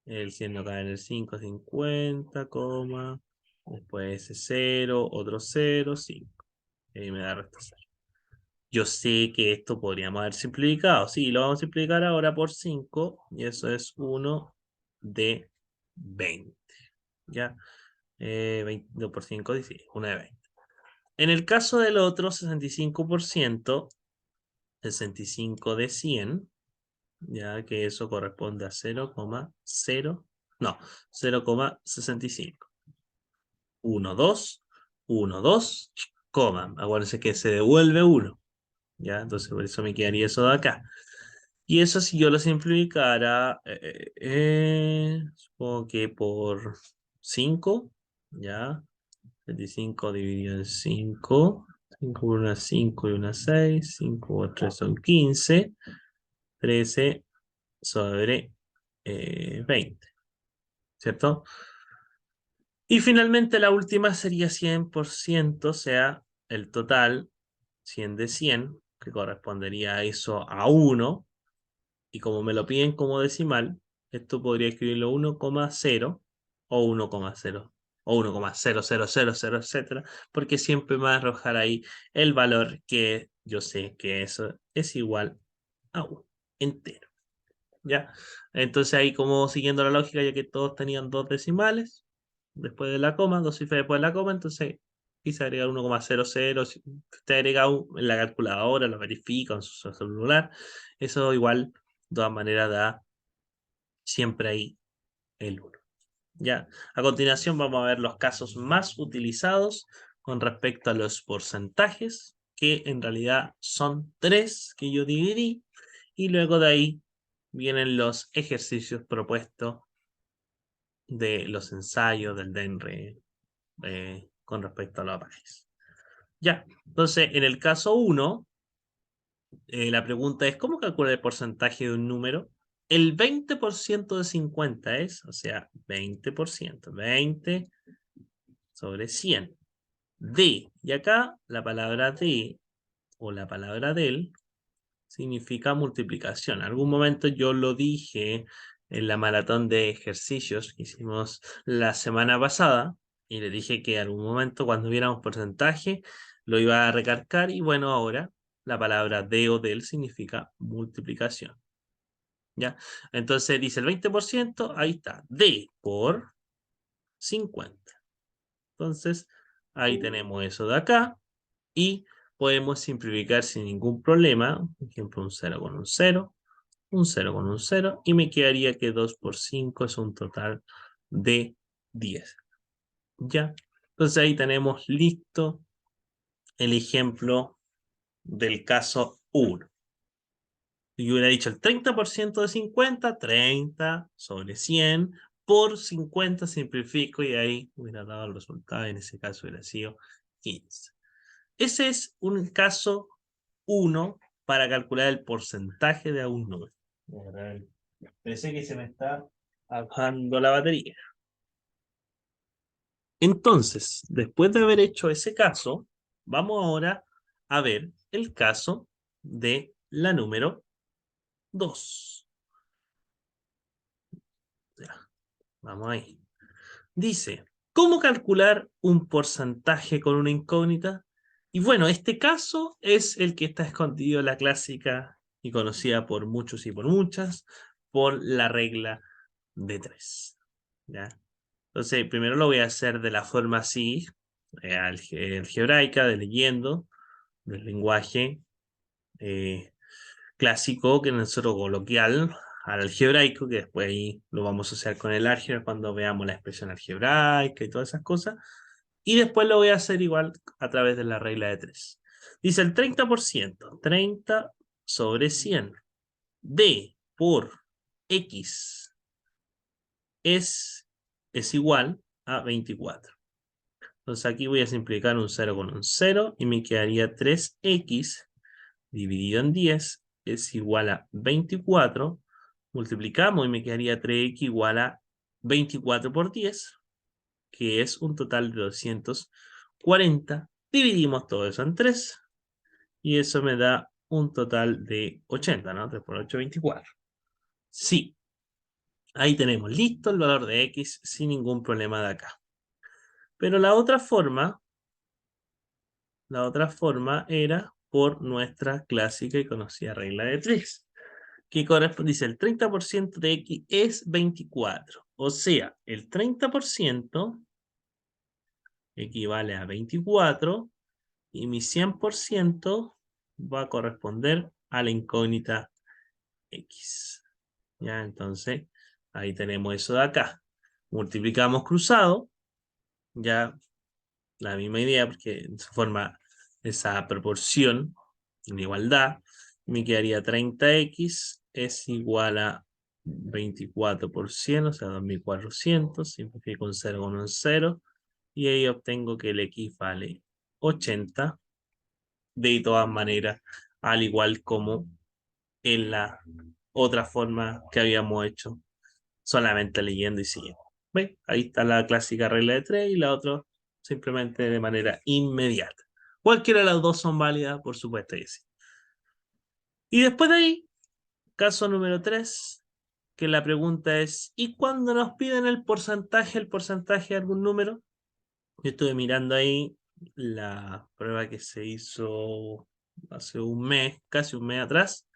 el 100 no cae en el 5, 50, después ese 0, otro 0, 5. Y ahí me da restar 0. Yo sé que esto podríamos haber simplificado. Sí, lo vamos a simplificar ahora por 5, y eso es 1 de 20. ¿Ya? 20 por 5, 16, 1 de 20. En el caso del otro 65%, 65 de 100, ya que eso corresponde a 0,0, no, 0,65. 1, 2, 1, 2, coma. Acuérdense que se devuelve 1, ya, entonces por eso me quedaría eso de acá. Y eso si yo lo simplificara, supongo que por 5, ya, 25 dividido en 5. 5 por 1 es 5 y 1 es 6. 5 por 3 son 15. 13 sobre 20. ¿Cierto? Y finalmente la última sería 100%, o sea, el total 100 de 100, que correspondería a eso a 1. Y como me lo piden como decimal, esto podría escribirlo 1,0 o 1,0. o 1,0000, etcétera, porque siempre me va a arrojar ahí el valor que yo sé que eso es igual a 1 entero. ¿Ya? Entonces ahí como siguiendo la lógica, ya que todos tenían dos decimales, después de la coma, dos cifras después de la coma, entonces quise agregar 1,00, si usted agrega en la calculadora, lo verifica en su celular, eso igual, de todas maneras, da siempre ahí el 1. ¿Ya? A continuación vamos a ver los casos más utilizados con respecto a los porcentajes, que en realidad son 3 que yo dividí, y luego de ahí vienen los ejercicios propuestos de los ensayos del DENRE con respecto a los países. Ya, entonces en el caso 1, la pregunta es, ¿cómo calcular el porcentaje de un número? El 20% de 50 es, o sea, 20%, 20 sobre 100. De, y acá la palabra de o la palabra del significa multiplicación. En algún momento yo lo dije en la maratón de ejercicios que hicimos la semana pasada y le dije que en algún momento cuando viéramos porcentaje lo iba a recalcar y bueno, ahora la palabra de o del significa multiplicación. ¿Ya? Entonces dice el 20%, ahí está, de por 50. Entonces ahí tenemos eso de acá y podemos simplificar sin ningún problema. Por ejemplo, un 0 con un 0, un 0 con un 0, y me quedaría que 2 por 5 es un total de 10. ¿Ya? Entonces ahí tenemos listo el ejemplo del caso 1. Yo hubiera dicho el 30% de 50, 30 sobre 100, por 50 simplifico y ahí hubiera dado el resultado, en ese caso hubiera sido 15. Ese es un caso 1 para calcular el porcentaje de un número. Parece que se me está acabando la batería. Entonces, después de haber hecho ese caso, vamos ahora a ver el caso de la número 2. Ya, vamos ahí. Dice, ¿cómo calcular un porcentaje con una incógnita? Y bueno, este caso es el que está escondido en la clásica y conocida por muchos y por muchas, por la regla de 3. ¿Ya? Entonces, primero lo voy a hacer de la forma así, algebraica, de leyendo, del lenguaje clásico, que nosotros coloquial, al algebraico, que después ahí lo vamos a hacer con el álgebra cuando veamos la expresión algebraica y todas esas cosas. Y después lo voy a hacer igual a través de la regla de 3. Dice el 30%, 30 sobre 100, d por x es igual a 24. Entonces aquí voy a simplificar un 0 con un 0 y me quedaría 3x dividido en 10 es igual a 24. Multiplicamos y me quedaría 3x igual a 24 por 10, que es un total de 240. Dividimos todo eso en 3 y eso me da un total de 80, ¿no? 3 por 8, 24. Sí, ahí tenemos listo el valor de x sin ningún problema de acá. Pero la otra forma era por nuestra clásica y conocida regla de 3, que corresponde, dice el 30% de x es 24. O sea, el 30% equivale a 24 y mi 100% va a corresponder a la incógnita x. ¿Ya? Entonces, ahí tenemos eso de acá. Multiplicamos cruzado, ya la misma idea, porque se forma esa proporción en igualdad. Me quedaría 30x es igual a 24 por 100, o sea, 2400. Simplifico un 0 con un 0. Y ahí obtengo que el x vale 80. De todas maneras, al igual como en la otra forma que habíamos hecho, solamente leyendo y siguiendo. ¿Ves? Ahí está la clásica regla de 3 y la otra simplemente de manera inmediata. Cualquiera de las dos son válidas, por supuesto que sí. Y después de ahí, caso número 3, que la pregunta es, ¿y cuando nos piden el porcentaje de algún número? Yo estuve mirando ahí la prueba que se hizo hace un mes, casi un mes atrás,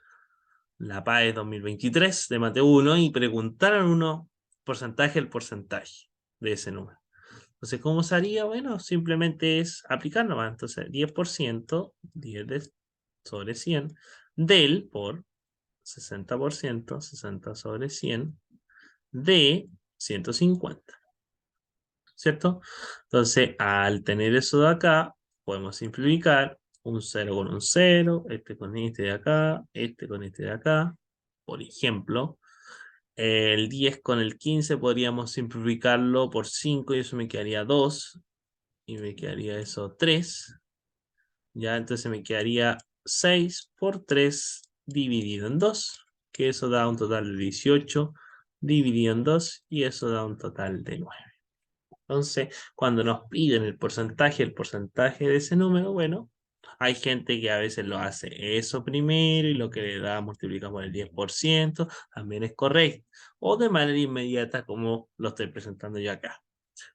la PAE 2023 de Mate 1, y preguntaron uno el porcentaje de ese número. Entonces, ¿cómo se haría? Bueno, simplemente es aplicar nomás. Entonces, 10%, 10 sobre 100, del por 60%, 60 sobre 100, de 150. ¿Cierto? Entonces, al tener eso de acá, podemos simplificar un 0 con un 0, este con este de acá, este con este de acá. Por ejemplo, el 10 con el 15 podríamos simplificarlo por 5 y eso me quedaría 2 y me quedaría eso 3. Ya, entonces me quedaría 6 por 3 dividido en 2, que eso da un total de 18 dividido en 2 y eso da un total de 9. Entonces, cuando nos piden el porcentaje de ese número, bueno, hay gente que a veces lo hace eso primero y lo que le da multiplica por el 10%, también es correcto. O de manera inmediata como lo estoy presentando yo acá.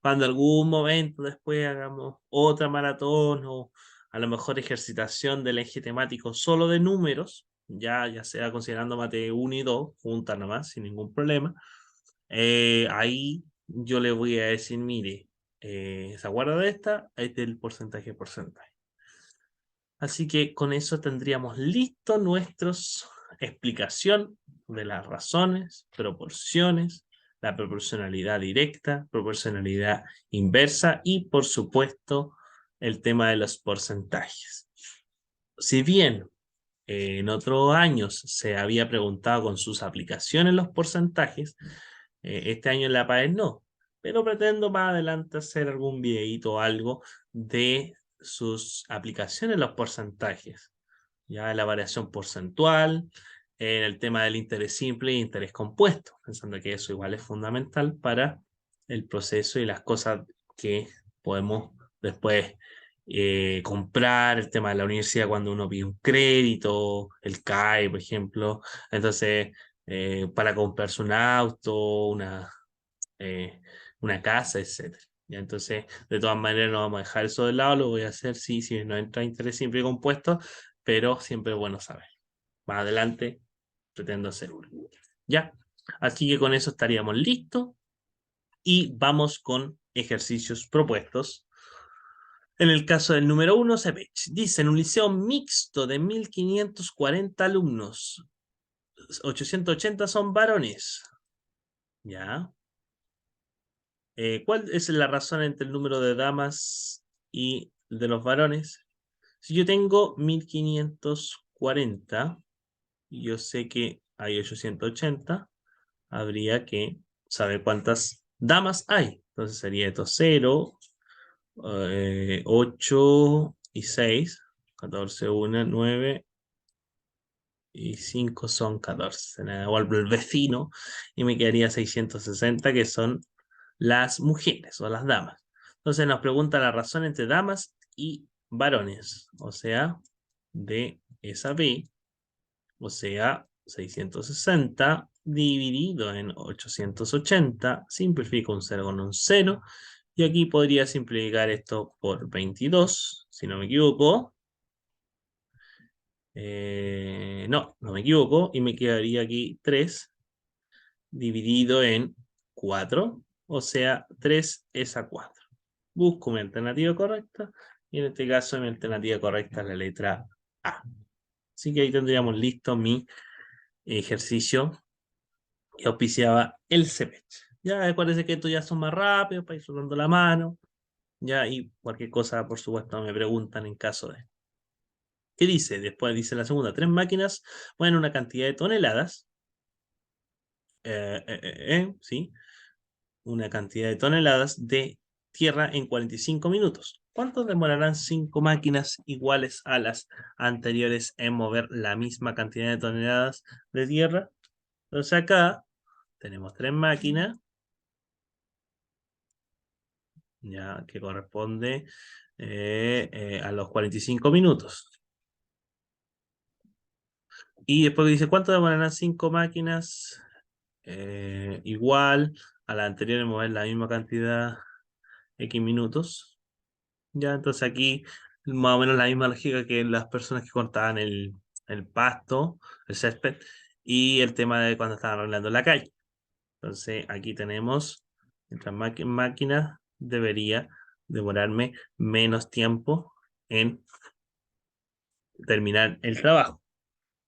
Cuando algún momento después hagamos otra maratón o a lo mejor ejercitación del eje temático solo de números, ya sea considerando mate 1 y 2, juntas nomás, sin ningún problema, ahí yo le voy a decir, mire, ¿se acuerda de esta? Este es el porcentaje. Así que con eso tendríamos listo nuestros explicación de las razones, proporciones, la proporcionalidad directa, proporcionalidad inversa y, por supuesto, el tema de los porcentajes. Si bien en otros años se había preguntado con sus aplicaciones los porcentajes, este año en la PAES no, pero pretendo más adelante hacer algún videito o algo de sus aplicaciones, los porcentajes, ya la variación porcentual, en el tema del interés simple e interés compuesto, pensando que eso igual es fundamental para el proceso y las cosas que podemos después comprar, el tema de la universidad cuando uno pide un crédito, el CAE, por ejemplo. Entonces, para comprarse un auto, eh, una casa, etcétera. Ya, entonces, de todas maneras, no vamos a dejar eso de lado, lo voy a hacer sí, si no entra interés simple y compuesto, pero siempre es bueno saber. Más adelante pretendo hacer uno. Ya, así que con eso estaríamos listos y vamos con ejercicios propuestos. En el caso del número 1, Cepech dice, en un liceo mixto de 1540 alumnos, 880 son varones. ¿Ya? ¿Cuál es la razón entre el número de damas y de los varones? Si yo tengo 1540 y yo sé que hay 880, habría que saber cuántas damas hay. Entonces sería esto 0, 8 y 6, 14, 1, 9 y 5 son 14. Se me devuelve el vecino y me quedaría 660, que son las mujeres o las damas. Entonces nos pregunta la razón entre damas y varones, o sea, de esa B, o sea, 660 dividido en 880, simplifico un 0 con un 0, y aquí podría simplificar esto por 22, si no me equivoco. No me equivoco, y me quedaría aquí 3 dividido en 4, o sea, 3 es a 4. Busco mi alternativa correcta, y en este caso mi alternativa correcta es la letra A. Así que ahí tendríamos listo mi ejercicio que auspiciaba el CEPECH. Ya acuérdense que estos ya son más rápidos para ir soltando la mano, ya, y cualquier cosa, por supuesto, me preguntan en caso de. ¿Qué dice? Después dice la segunda, 3 máquinas mueven una cantidad de toneladas, sí, una cantidad de toneladas de tierra en 45 minutos. ¿Cuánto demorarán 5 máquinas iguales a las anteriores en mover la misma cantidad de toneladas de tierra? Entonces acá tenemos 3 máquinas, ya que corresponde a los 45 minutos. Y después dice, ¿cuánto demorarán 5 máquinas igual a la anterior en mover la misma cantidad X minutos? Ya, entonces aquí más o menos la misma lógica que las personas que cortaban el pasto, el césped, y el tema de cuando estaban arreglando la calle. Entonces aquí tenemos, mientras máquina debería demorarme menos tiempo en terminar el trabajo.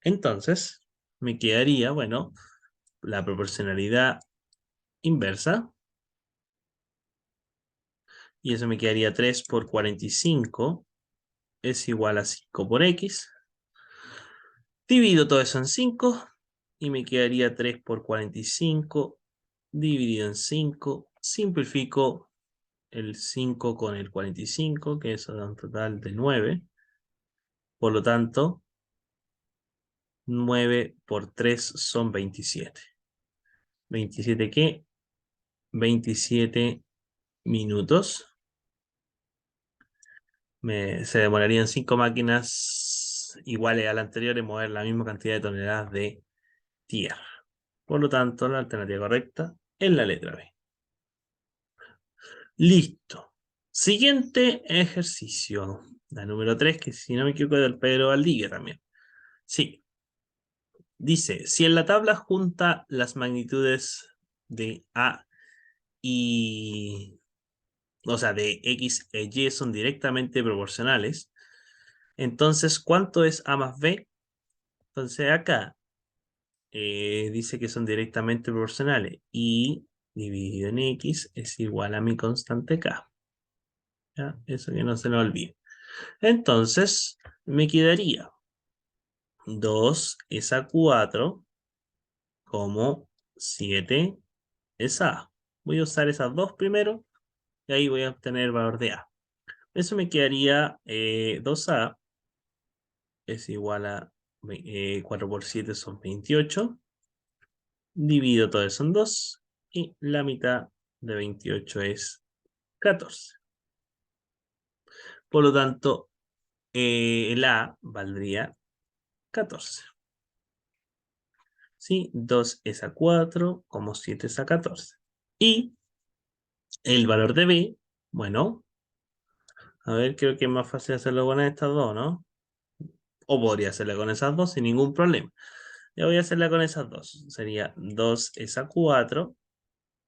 Entonces, me quedaría, bueno, la proporcionalidad inversa, y eso me quedaría 3 por 45 es igual a 5 por x. Divido todo eso en 5 y me quedaría 3 por 45 dividido en 5. Simplifico el 5 con el 45, que eso da un total de 9. Por lo tanto, 9 por 3 son 27. ¿27 qué? 27 minutos. Se demorarían 5 máquinas iguales a la anterior en mover la misma cantidad de toneladas de tierra. Por lo tanto, la alternativa correcta es la letra B. Listo. Siguiente ejercicio. La número 3, que si no me equivoco es del Pedro Valdivia también. Sí. Dice, si en la tabla junta las magnitudes de A y... O sea, de X e Y son directamente proporcionales, entonces, ¿cuánto es A más B? Entonces acá dice que son directamente proporcionales. Y dividido en X es igual a mi constante K. ¿Ya? Eso que no se nos olvide. Entonces, me quedaría 2 es a 4 como 7 es A. Voy a usar esas dos primero y ahí voy a obtener el valor de A. Eso me quedaría 2A es igual a 4 por 7 son 28. Divido todo eso en 2 y la mitad de 28 es 14. Por lo tanto, el A valdría 14. ¿Sí? 2 es a 4, como 7 es a 14. Y el valor de B, bueno, a ver, creo que es más fácil hacerlo con estas dos, ¿no? O podría hacerla con esas dos sin ningún problema. Ya voy a hacerla con esas dos. Sería 2 es a 4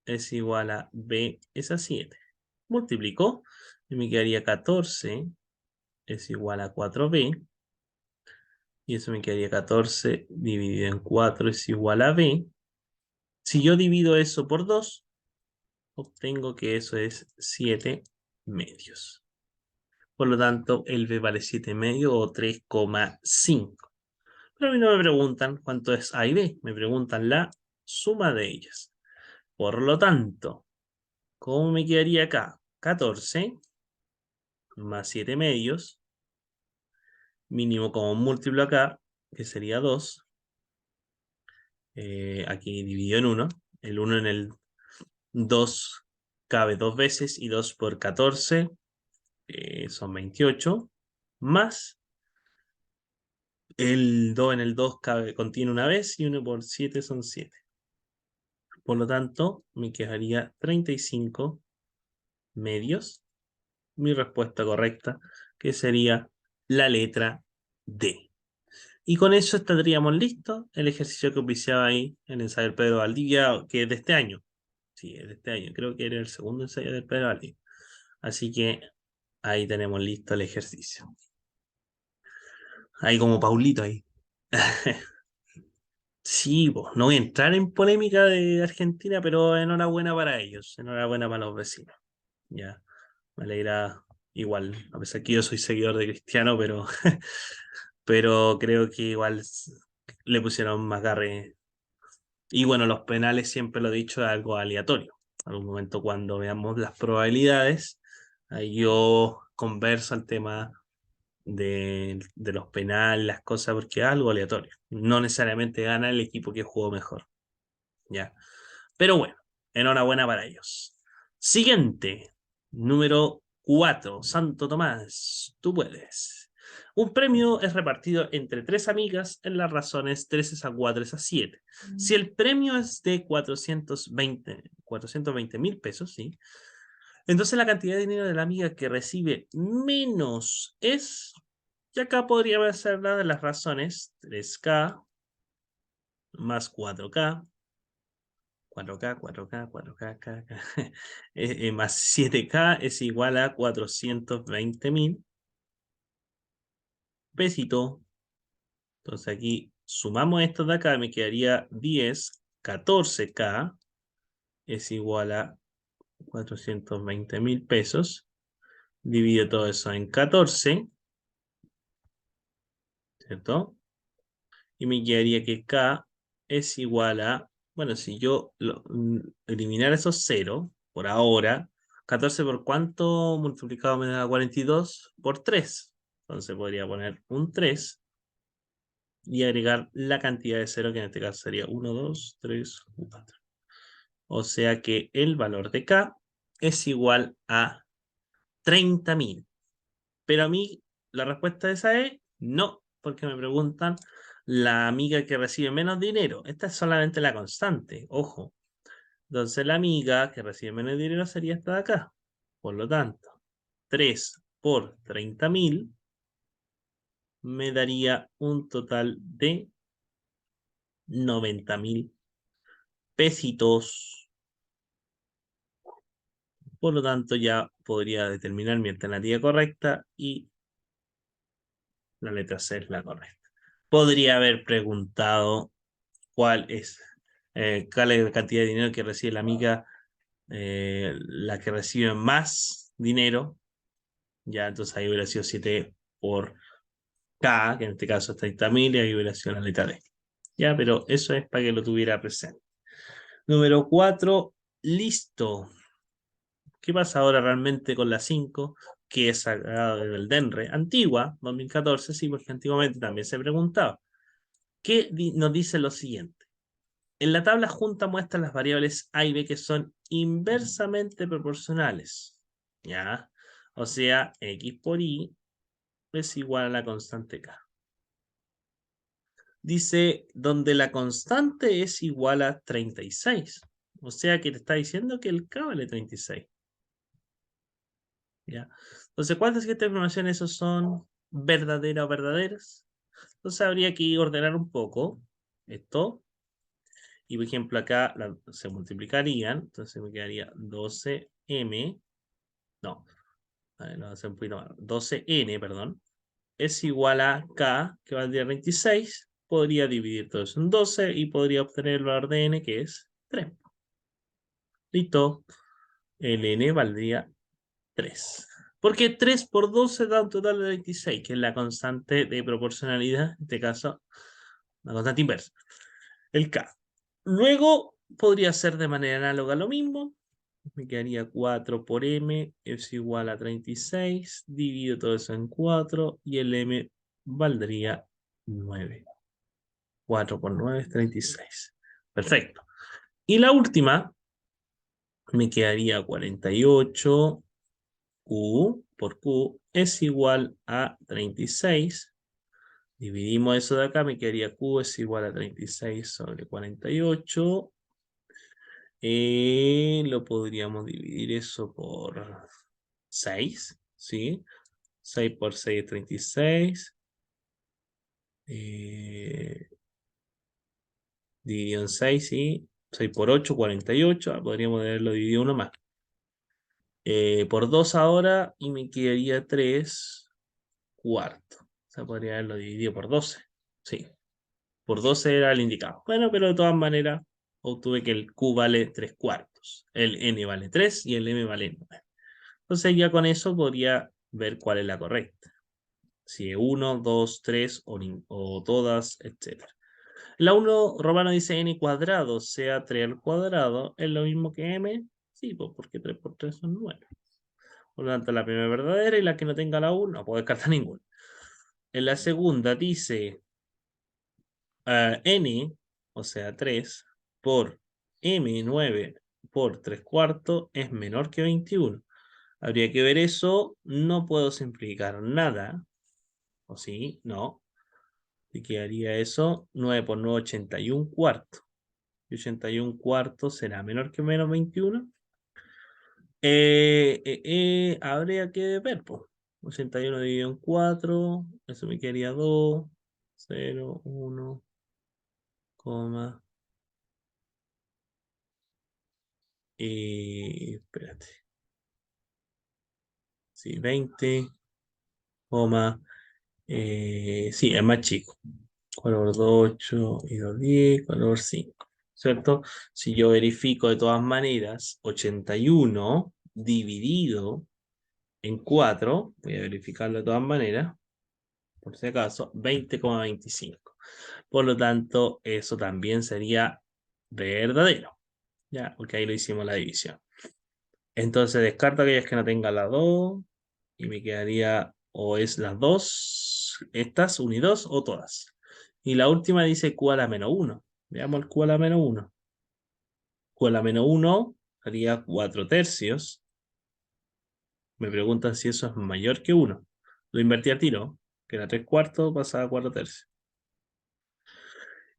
es igual a B es a 7. Multiplico y me quedaría 14 es igual a 4B. Y eso me quedaría 14 dividido en 4 es igual a B. Si yo divido eso por 2, obtengo que eso es 7 medios. Por lo tanto, el B vale 7 medios o 3,5. Pero a mí no me preguntan cuánto es A y B, me preguntan la suma de ellas. Por lo tanto, ¿cómo me quedaría acá? 14 más 7 medios, mínimo como múltiplo acá, que sería 2. Aquí dividido en 1. El 1 en el 2 cabe 2 veces y 2 por 14 son 28. Más el 2 en el 2 contiene una vez y 1 por 7 son 7. Por lo tanto, me quedaría 35 medios. Mi respuesta correcta, que sería la letra D. Y con eso estaríamos listos. El ejercicio que oficiaba ahí en el ensayo del Pedro Valdivia, que es de este año. Sí, es de este año. Creo que era el segundo ensayo del Pedro Valdivia. Así que ahí tenemos listo el ejercicio. Ahí como Paulito ahí. Sí, pues, no voy a entrar en polémica de Argentina, pero enhorabuena para ellos, enhorabuena para los vecinos. Ya, me alegra igual, a pesar que yo soy seguidor de Cristiano, pero creo que igual le pusieron más garre. Y bueno, los penales siempre lo he dicho, es algo aleatorio. En algún momento cuando veamos las probabilidades, ahí yo converso el tema de los penales, las cosas, porque es algo aleatorio. No necesariamente gana el equipo que jugó mejor. ¿Ya? Pero bueno, enhorabuena para ellos. Siguiente, número 4, Santo Tomás, tú puedes. Un premio es repartido entre tres amigas en las razones 3 es a 4 es a 7. Si el premio es de 420 mil pesos, ¿sí? Entonces la cantidad de dinero de la amiga que recibe menos es, y acá podría ser una de las razones, 3K más 4K, 4K, 4K, 4K, más 7K es igual a 420.000 pesitos. Entonces aquí sumamos esto de acá, me quedaría 10, 14K es igual a 420.000 pesos. Divido todo eso en 14, ¿cierto? Y me quedaría que K es igual a, bueno, si yo eliminar esos 0 por ahora, 14 por cuánto multiplicado me da 42 por 3. Entonces podría poner un 3 y agregar la cantidad de 0 que en este caso sería 1, 2, 3, 4. O sea que el valor de K es igual a 30.000. Pero a mí la respuesta de esa es no, porque me preguntan la amiga que recibe menos dinero. Esta es solamente la constante, ojo. Entonces la amiga que recibe menos dinero sería esta de acá. Por lo tanto, 3 por 30.000 me daría un total de 90.000 pesitos. Por lo tanto, ya podría determinar mi alternativa correcta y la letra C es la correcta. Podría haber preguntado cuál es la cantidad de dinero que recibe la amiga, la que recibe más dinero. Ya, entonces ahí hubiera sido 7 por K, que en este caso es 30.000, y ahí hubiera sido la letra D. Ya, pero eso es para que lo tuviera presente. Número 4, listo. ¿Qué pasa ahora realmente con la 5? Que es sacada del DENRE, antigua, 2014, sí, porque antiguamente también se preguntaba. ¿Qué nos dice lo siguiente? En la tabla junta muestra las variables A y B que son inversamente proporcionales. ¿Ya? O sea, X por Y es igual a la constante K. Dice, donde la constante es igual a 36. O sea, que te está diciendo que el K vale 36. ¿Ya? Entonces, ¿cuántas de estas informaciones esos son verdaderas o verdaderas? Entonces, habría que ordenar un poco esto. Y por ejemplo, acá se multiplicarían. Entonces me quedaría 12M. No, a ver, no, un poquito más. 12N, perdón. Es igual a K, que valdría 26. Podría dividir todo eso en 12 y podría obtener el valor de N, que es 3. Listo. El N valdría 3. Porque 3 por 12 da un total de 26, que es la constante de proporcionalidad, en este caso, la constante inversa, el K. Luego podría ser de manera análoga lo mismo. Me quedaría 4 por M es igual a 36. Divido todo eso en 4 y el M valdría 9. 4 por 9 es 36. Perfecto. Y la última me quedaría 48. Q por Q es igual a 36. Dividimos eso de acá, me quedaría Q es igual a 36 sobre 48. Lo podríamos dividir eso por 6, ¿sí? 6 por 6 es 36. Dividido en 6, ¿sí? 6 por 8, 48. Podríamos haberlo dividido uno más. Por 2 ahora y me quedaría 3 cuartos. O sea, podría haberlo dividido por 12. Sí, por 12 era el indicado. Bueno, pero de todas maneras obtuve que el Q vale 3 cuartos. El N vale 3 y el M vale 9. Entonces ya con eso podría ver cuál es la correcta. Si es 1, 2, 3 o todas, etc. La 1 romano dice n cuadrado, o sea 3 al cuadrado, ¿es lo mismo que m? Sí, pues porque 3 por 3 son 9. Por lo tanto, la primera es verdadera y la que no tenga la 1 no puedo descartar ninguna. En la segunda dice n, o sea 3, por m9 por 3 cuartos es menor que 21. Habría que ver eso, no puedo simplificar nada. ¿O sí? No. ¿Y qué haría eso? 9 por 9, 81 cuartos. Y 81 cuartos será menor que menos 21. Habría que ver, pues. 81 dividido en 4, eso me quedaría 2, 0, 1, coma, espérate, sí, 20, coma, sí, es más chico. 4 por 2, 8 y 2, 10, 4 por 5, ¿cierto? Si yo verifico de todas maneras, 81 dividido en 4, voy a verificarlo de todas maneras, por si acaso, 20,25. Por lo tanto, eso también sería verdadero. Ya, porque ahí lo hicimos la división. Entonces descarto aquellas que no tengan las 2 y me quedaría o es las dos, estas, 1 y 2 o todas. Y la última dice Q a la menos 1. Veamos el Q a la menos 1. Q a la menos 1 haría 4 tercios. Me preguntan si eso es mayor que 1. Lo invertí a tiro, que era 3 cuartos, pasaba a 4 tercios.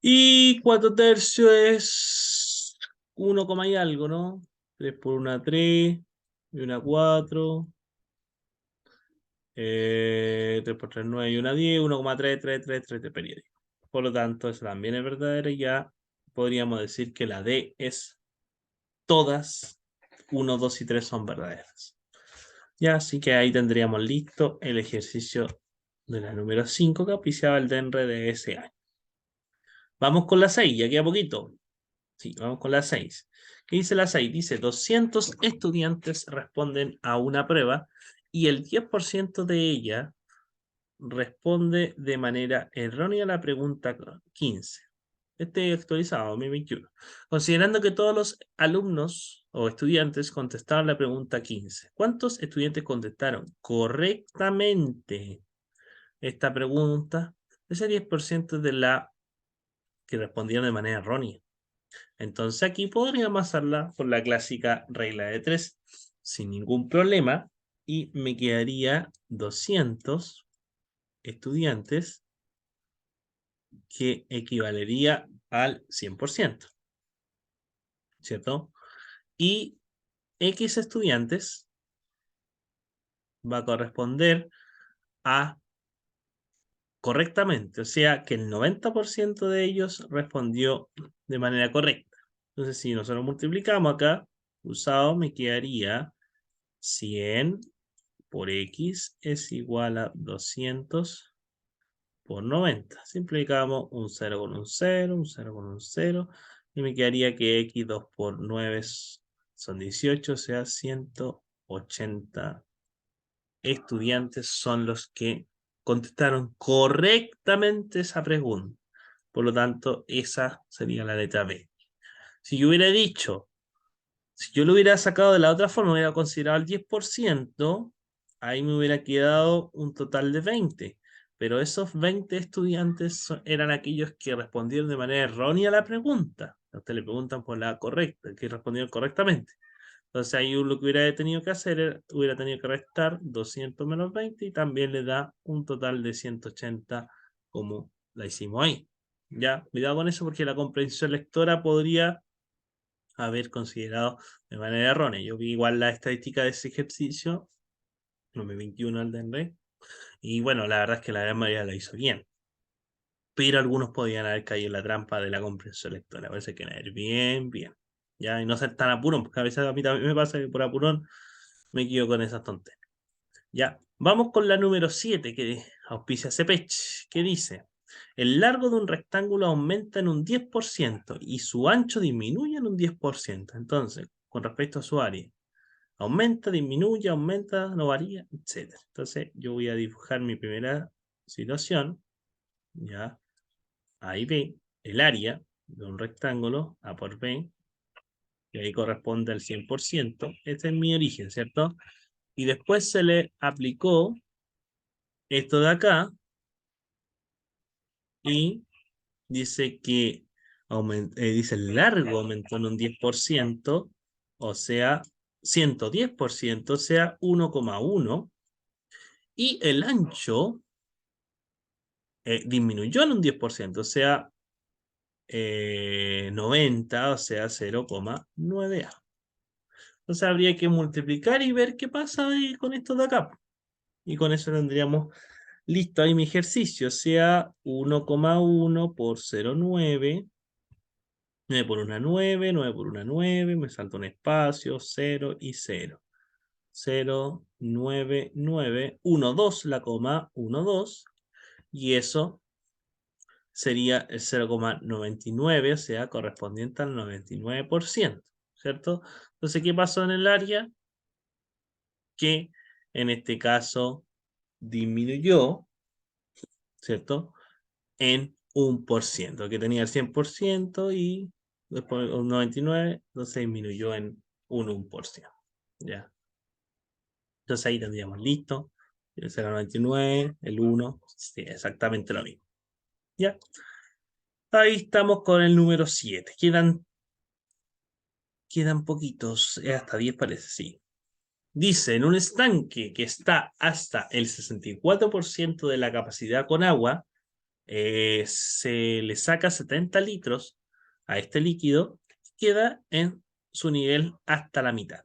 Y 4 tercios es 1, y algo, ¿no? 3 por 1, 3, y una 4, 3 por 3, 9 y una 10, 1,3, 3, 3, 3 de periódico. Por lo tanto, eso también es verdadero y ya podríamos decir que la D es todas 1, 2 y 3 son verdaderas. Ya, así que ahí tendríamos listo el ejercicio de la número 5 que auspiciaba el DENRE de ese año. Vamos con la 6, ya queda poquito. Sí, vamos con la 6. ¿Qué dice la 6? Dice 200 estudiantes responden a una prueba y el 10% de ella responde de manera errónea a la pregunta 15. Este es actualizado, 2021. Considerando que todos los alumnos o estudiantes contestaron la pregunta 15, ¿cuántos estudiantes contestaron correctamente esta pregunta? Ese 10% de la que respondieron de manera errónea. Entonces aquí podríamos hacerla por la clásica regla de 3 sin ningún problema y me quedaría 200 estudiantes que equivalería al 100%, ¿cierto? Y X estudiantes va a corresponder a correctamente, o sea que el 90% de ellos respondió de manera correcta. Entonces si nosotros multiplicamos acá, usado me quedaría 100 por X es igual a 200 por 90. Simplificamos un 0 con un 0, un 0 con un 0, y me quedaría que X 2 por 9 son 18, o sea, 180 estudiantes son los que contestaron correctamente esa pregunta. Por lo tanto, esa sería la letra B. Si yo hubiera dicho, si yo lo hubiera sacado de la otra forma, hubiera considerado el 10%, ahí me hubiera quedado un total de 20. Pero esos 20 estudiantes eran aquellos que respondieron de manera errónea a la pregunta. A usted le preguntan por la correcta, que respondieron correctamente. Entonces ahí lo que hubiera tenido que hacer, hubiera tenido que restar 200 menos 20 y también le da un total de 180 como la hicimos ahí. Ya, cuidado con eso porque la comprensión lectora podría haber considerado de manera errónea. Yo vi igual la estadística de ese ejercicio, no me 21 al DNR, y bueno, la verdad es que la gran mayoría lo hizo bien. Pero algunos podían haber caído en la trampa de la comprensión lectora. Parece que era bien, bien. Ya, y no ser tan apurón, porque a veces a mí también me pasa que por apurón me quedo con esas tonterías. Ya, vamos con la número 7 que auspicia Cepech, que dice, el largo de un rectángulo aumenta en un 10% y su ancho disminuye en un 10%. Entonces, con respecto a su área, aumenta, disminuye, aumenta, no varía, etc. Entonces, yo voy a dibujar mi primera situación, ya, A y B, el área de un rectángulo, A por B, que ahí corresponde al 100%. Este es mi origen, ¿cierto? Y después se le aplicó esto de acá y dice que dice el largo aumentó en un 10%, o sea, 110%, o sea, 1,1. Y el ancho disminuyó en un 10%, o sea, 90, o sea, 0,9A. Entonces habría que multiplicar y ver qué pasa ahí con esto de acá. Y con eso tendríamos listo ahí mi ejercicio, o sea, 1,1 por 0,9, 9 por una 9, 9 por una 9, me salta un espacio, 0 y 0. 0, 9, 9, 1, 2, la coma, 1, 2, y eso sería el 0,99, o sea, correspondiente al 99%, ¿cierto? Entonces, ¿qué pasó en el área? Que en este caso disminuyó, ¿cierto? En 1%, que tenía el 100% y después un 99, entonces disminuyó en un 1%. ¿Ya? Entonces ahí tendríamos listo. El 0,99, el 1, sí, exactamente lo mismo. ¿Ya? Ahí estamos con el número 7. Quedan poquitos, hasta 10 parece, sí. Dice, en un estanque que está hasta el 64% de la capacidad con agua, se le saca 70 litros a este líquido y queda en su nivel hasta la mitad.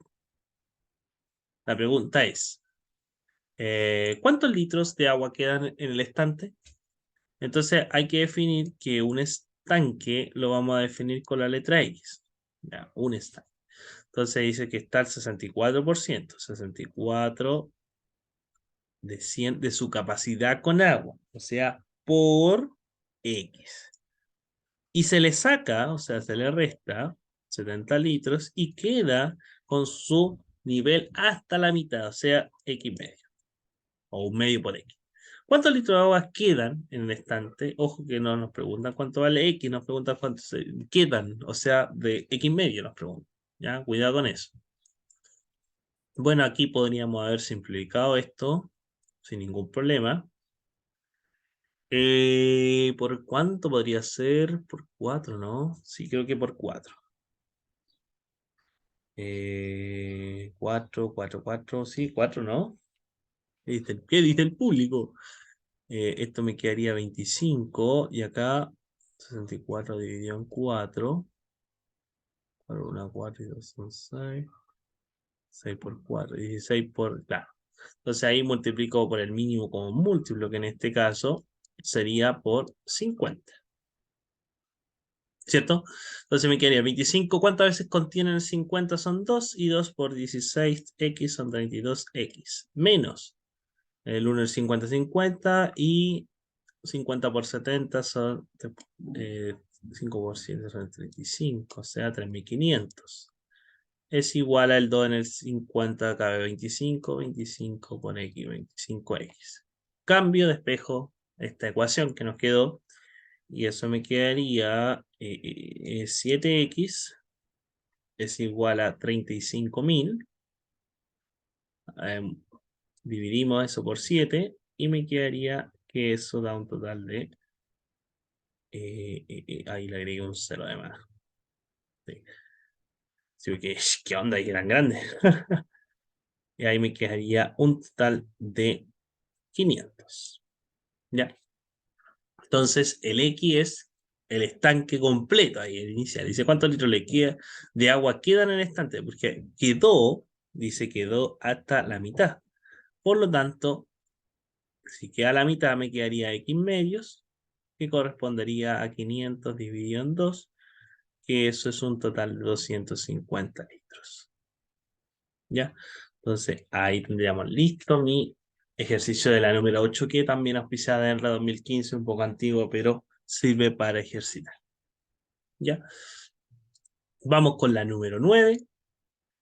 La pregunta es, ¿cuántos litros de agua quedan en el estante? Entonces hay que definir que un estanque lo vamos a definir con la letra X. Ya, un estanque. Entonces dice que está al 64%, 64 de 100 de su capacidad con agua, o sea, por X. Y se le saca, o sea, se le resta 70 litros y queda con su nivel hasta la mitad, o sea, X medio, o un medio por X. ¿Cuántos litros de agua quedan en el estante? Ojo que no nos preguntan cuánto vale X, nos preguntan cuántos quedan, o sea, de X medio nos preguntan. ¿Ya? Cuidado con eso. Bueno, aquí podríamos haber simplificado esto sin ningún problema. ¿Por cuánto podría ser? Por 4, ¿no? Sí, creo que por 4. 4, 4, 4, sí, 4, ¿no? ¿Qué dice el público? Esto me quedaría 25 y acá 64 dividido en 4. 4, 1, 4 y 2 son 6. 6 por 4, 16 por... Claro. Entonces ahí multiplico por el mínimo como múltiplo, que en este caso sería por 50. ¿Cierto? Entonces me quedaría 25. ¿Cuántas veces contienen el 50? Son 2 y 2 por 16x son 32x. Menos el 1 es 50, 50 y 50 por 70 son 5 por 7 son 35, o sea, 3500. Es igual al 2 en el 50, cabe 25, 25 con x, 25x. Cambio, despejo esta ecuación que nos quedó y eso me quedaría 7x es igual a 35.000. Dividimos eso por 7 y me quedaría que eso da un total de... ahí le agregué un 0 además. Sí. Sí, porque, ¿qué onda? Y eran grandes. Y ahí me quedaría un total de 500. ¿Ya? Entonces, el X es el estanque completo, ahí el inicial. Dice, ¿cuántos litros de agua quedan en el estanque? Porque quedó hasta la mitad. Por lo tanto, si queda la mitad, me quedaría X medios, que correspondería a 500 dividido en 2, que eso es un total de 250 litros. ¿Ya? Entonces, ahí tendríamos listo mi ejercicio de la número 8, que también auspiciada en la 2015, un poco antiguo, pero sirve para ejercitar. ¿Ya? Vamos con la número 9,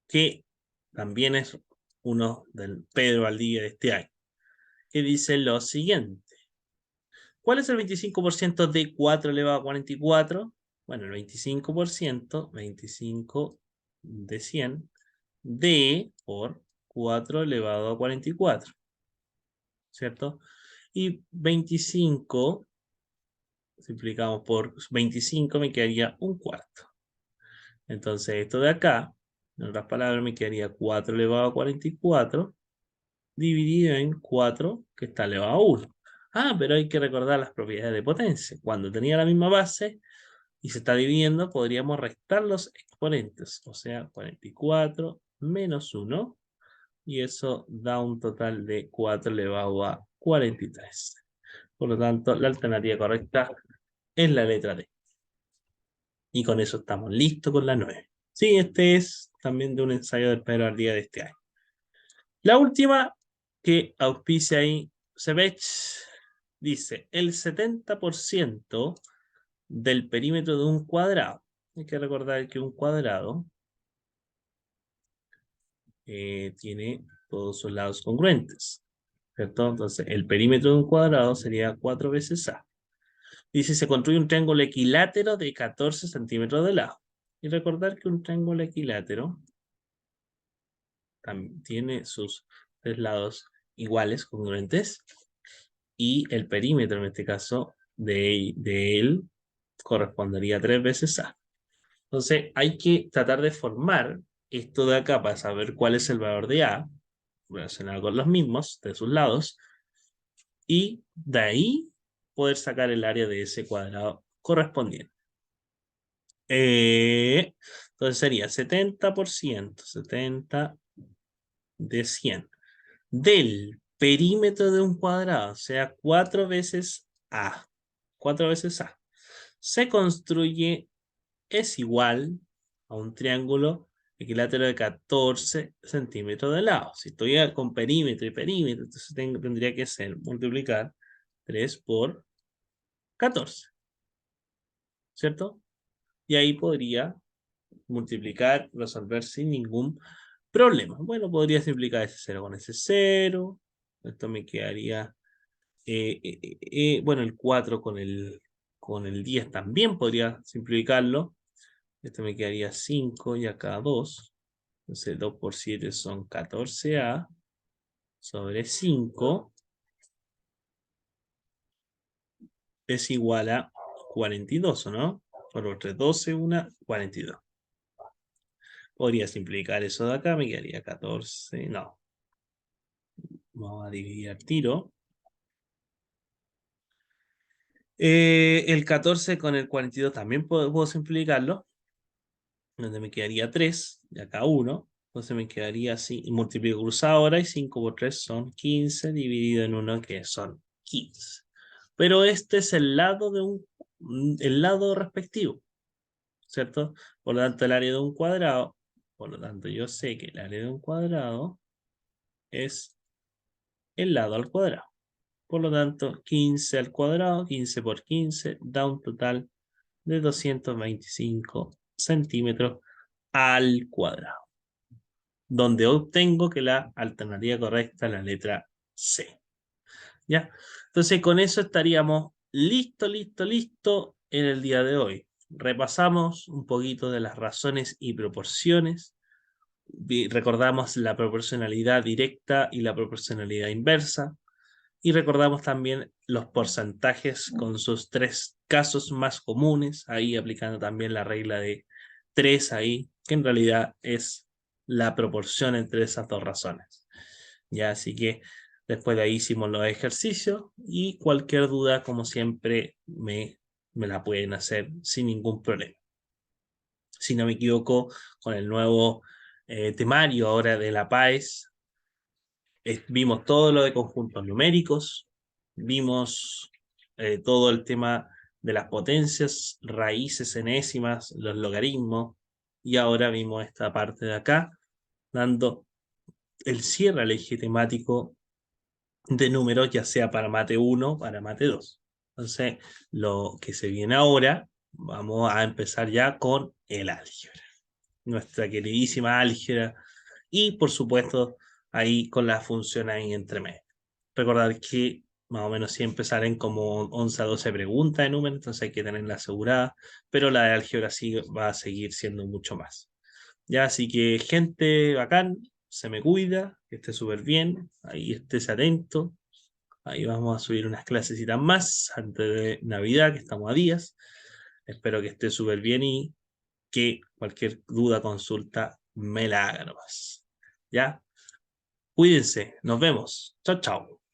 que también es uno del Pedro Valdivia de este año, que dice lo siguiente. ¿Cuál es el 25% de 4 elevado a 44? Bueno, el 25%, 25 de 100, de por 4 elevado a 44, ¿cierto? Y 25, multiplicamos por 25, me quedaría un cuarto. Entonces, esto de acá, en otras palabras, me quedaría 4 elevado a 44, dividido en 4, que está elevado a 1. Ah, pero hay que recordar las propiedades de potencia. Cuando tenía la misma base y se está dividiendo, podríamos restar los exponentes. O sea, 44 menos 1. Y eso da un total de 4 elevado a 43. Por lo tanto, la alternativa correcta es la letra D. Y con eso estamos listos con la 9. Sí, este es también de un ensayo del Pedro Ardía de este año. La última que auspicia ahí Sebech dice, el 70% del perímetro de un cuadrado. Hay que recordar que un cuadrado tiene todos sus lados congruentes, ¿cierto? Entonces, el perímetro de un cuadrado sería 4 veces A. Dice, se construye un triángulo equilátero de 14 centímetros de lado. Y recordar que un triángulo equilátero también tiene sus 3 lados iguales, congruentes, y el perímetro, en este caso, de él correspondería a 3 veces A. Entonces, hay que tratar de formar esto de acá para saber cuál es el valor de A, relacionado con los mismos, de sus lados, y de ahí poder sacar el área de ese cuadrado correspondiente. Entonces sería 70%, 70 de 100, del perímetro de un cuadrado, o sea, 4 veces A. 4 veces A. Se construye, es igual a un triángulo equilátero de 14 centímetros de lado. Si estoy con perímetro y perímetro, entonces tendría que ser multiplicar 3 por 14, ¿cierto? Y ahí podría multiplicar, resolver sin ningún problema. Bueno, podría simplificar ese 0 con ese 0. Esto me quedaría, bueno, el 4 con el 10 también podría simplificarlo. Esto me quedaría 5 y acá 2. Entonces 2 por 7 son 14A sobre 5 es igual a 42, ¿o no? Por entre 12, 1, 42. Podría simplificar eso de acá, me quedaría 14, no. Vamos a dividir al tiro. El 14 con el 42 también puedo simplificarlo, donde me quedaría 3, y acá 1. Entonces me quedaría así, y multiplico cruzado ahora, y 5 por 3 son 15, dividido en 1, que son 15. Pero este es el lado el lado respectivo, ¿cierto? Por lo tanto, el área de un cuadrado, por lo tanto, yo sé que el área de un cuadrado es el lado al cuadrado. Por lo tanto, 15 al cuadrado, 15 por 15, da un total de 225 centímetros al cuadrado, donde obtengo que la alternativa correcta es la letra C. ¿Ya? Entonces, con eso estaríamos listo en el día de hoy. Repasamos un poquito de las razones y proporciones. Recordamos la proporcionalidad directa y la proporcionalidad inversa. Y recordamos también los porcentajes con sus 3 casos más comunes, ahí aplicando también la regla de 3 ahí, que en realidad es la proporción entre esas dos razones. Ya, así que después de ahí hicimos los ejercicios y cualquier duda, como siempre, me la pueden hacer sin ningún problema. Si no me equivoco, con el nuevo temario ahora de la PAES, vimos todo lo de conjuntos numéricos, vimos todo el tema de las potencias, raíces enésimas, los logaritmos, y ahora vimos esta parte de acá, dando el cierre al eje temático de números, ya sea para mate 1 o para mate 2. Entonces, lo que se viene ahora, vamos a empezar ya con el álgebra, nuestra queridísima álgebra, y por supuesto ahí con las funciones ahí entre medio. Recordar que más o menos siempre salen como 11 a 12 preguntas de números, entonces hay que tenerla asegurada, pero la de álgebra sí va a seguir siendo mucho más. Ya, así que gente bacán, se me cuida, que esté súper bien, ahí estés atento, ahí vamos a subir unas clasecitas más antes de Navidad, que estamos a días. Espero que esté súper bien y que cualquier duda, consulta, me la haga nomás. ¿Ya? Cuídense, nos vemos. Chao, chao.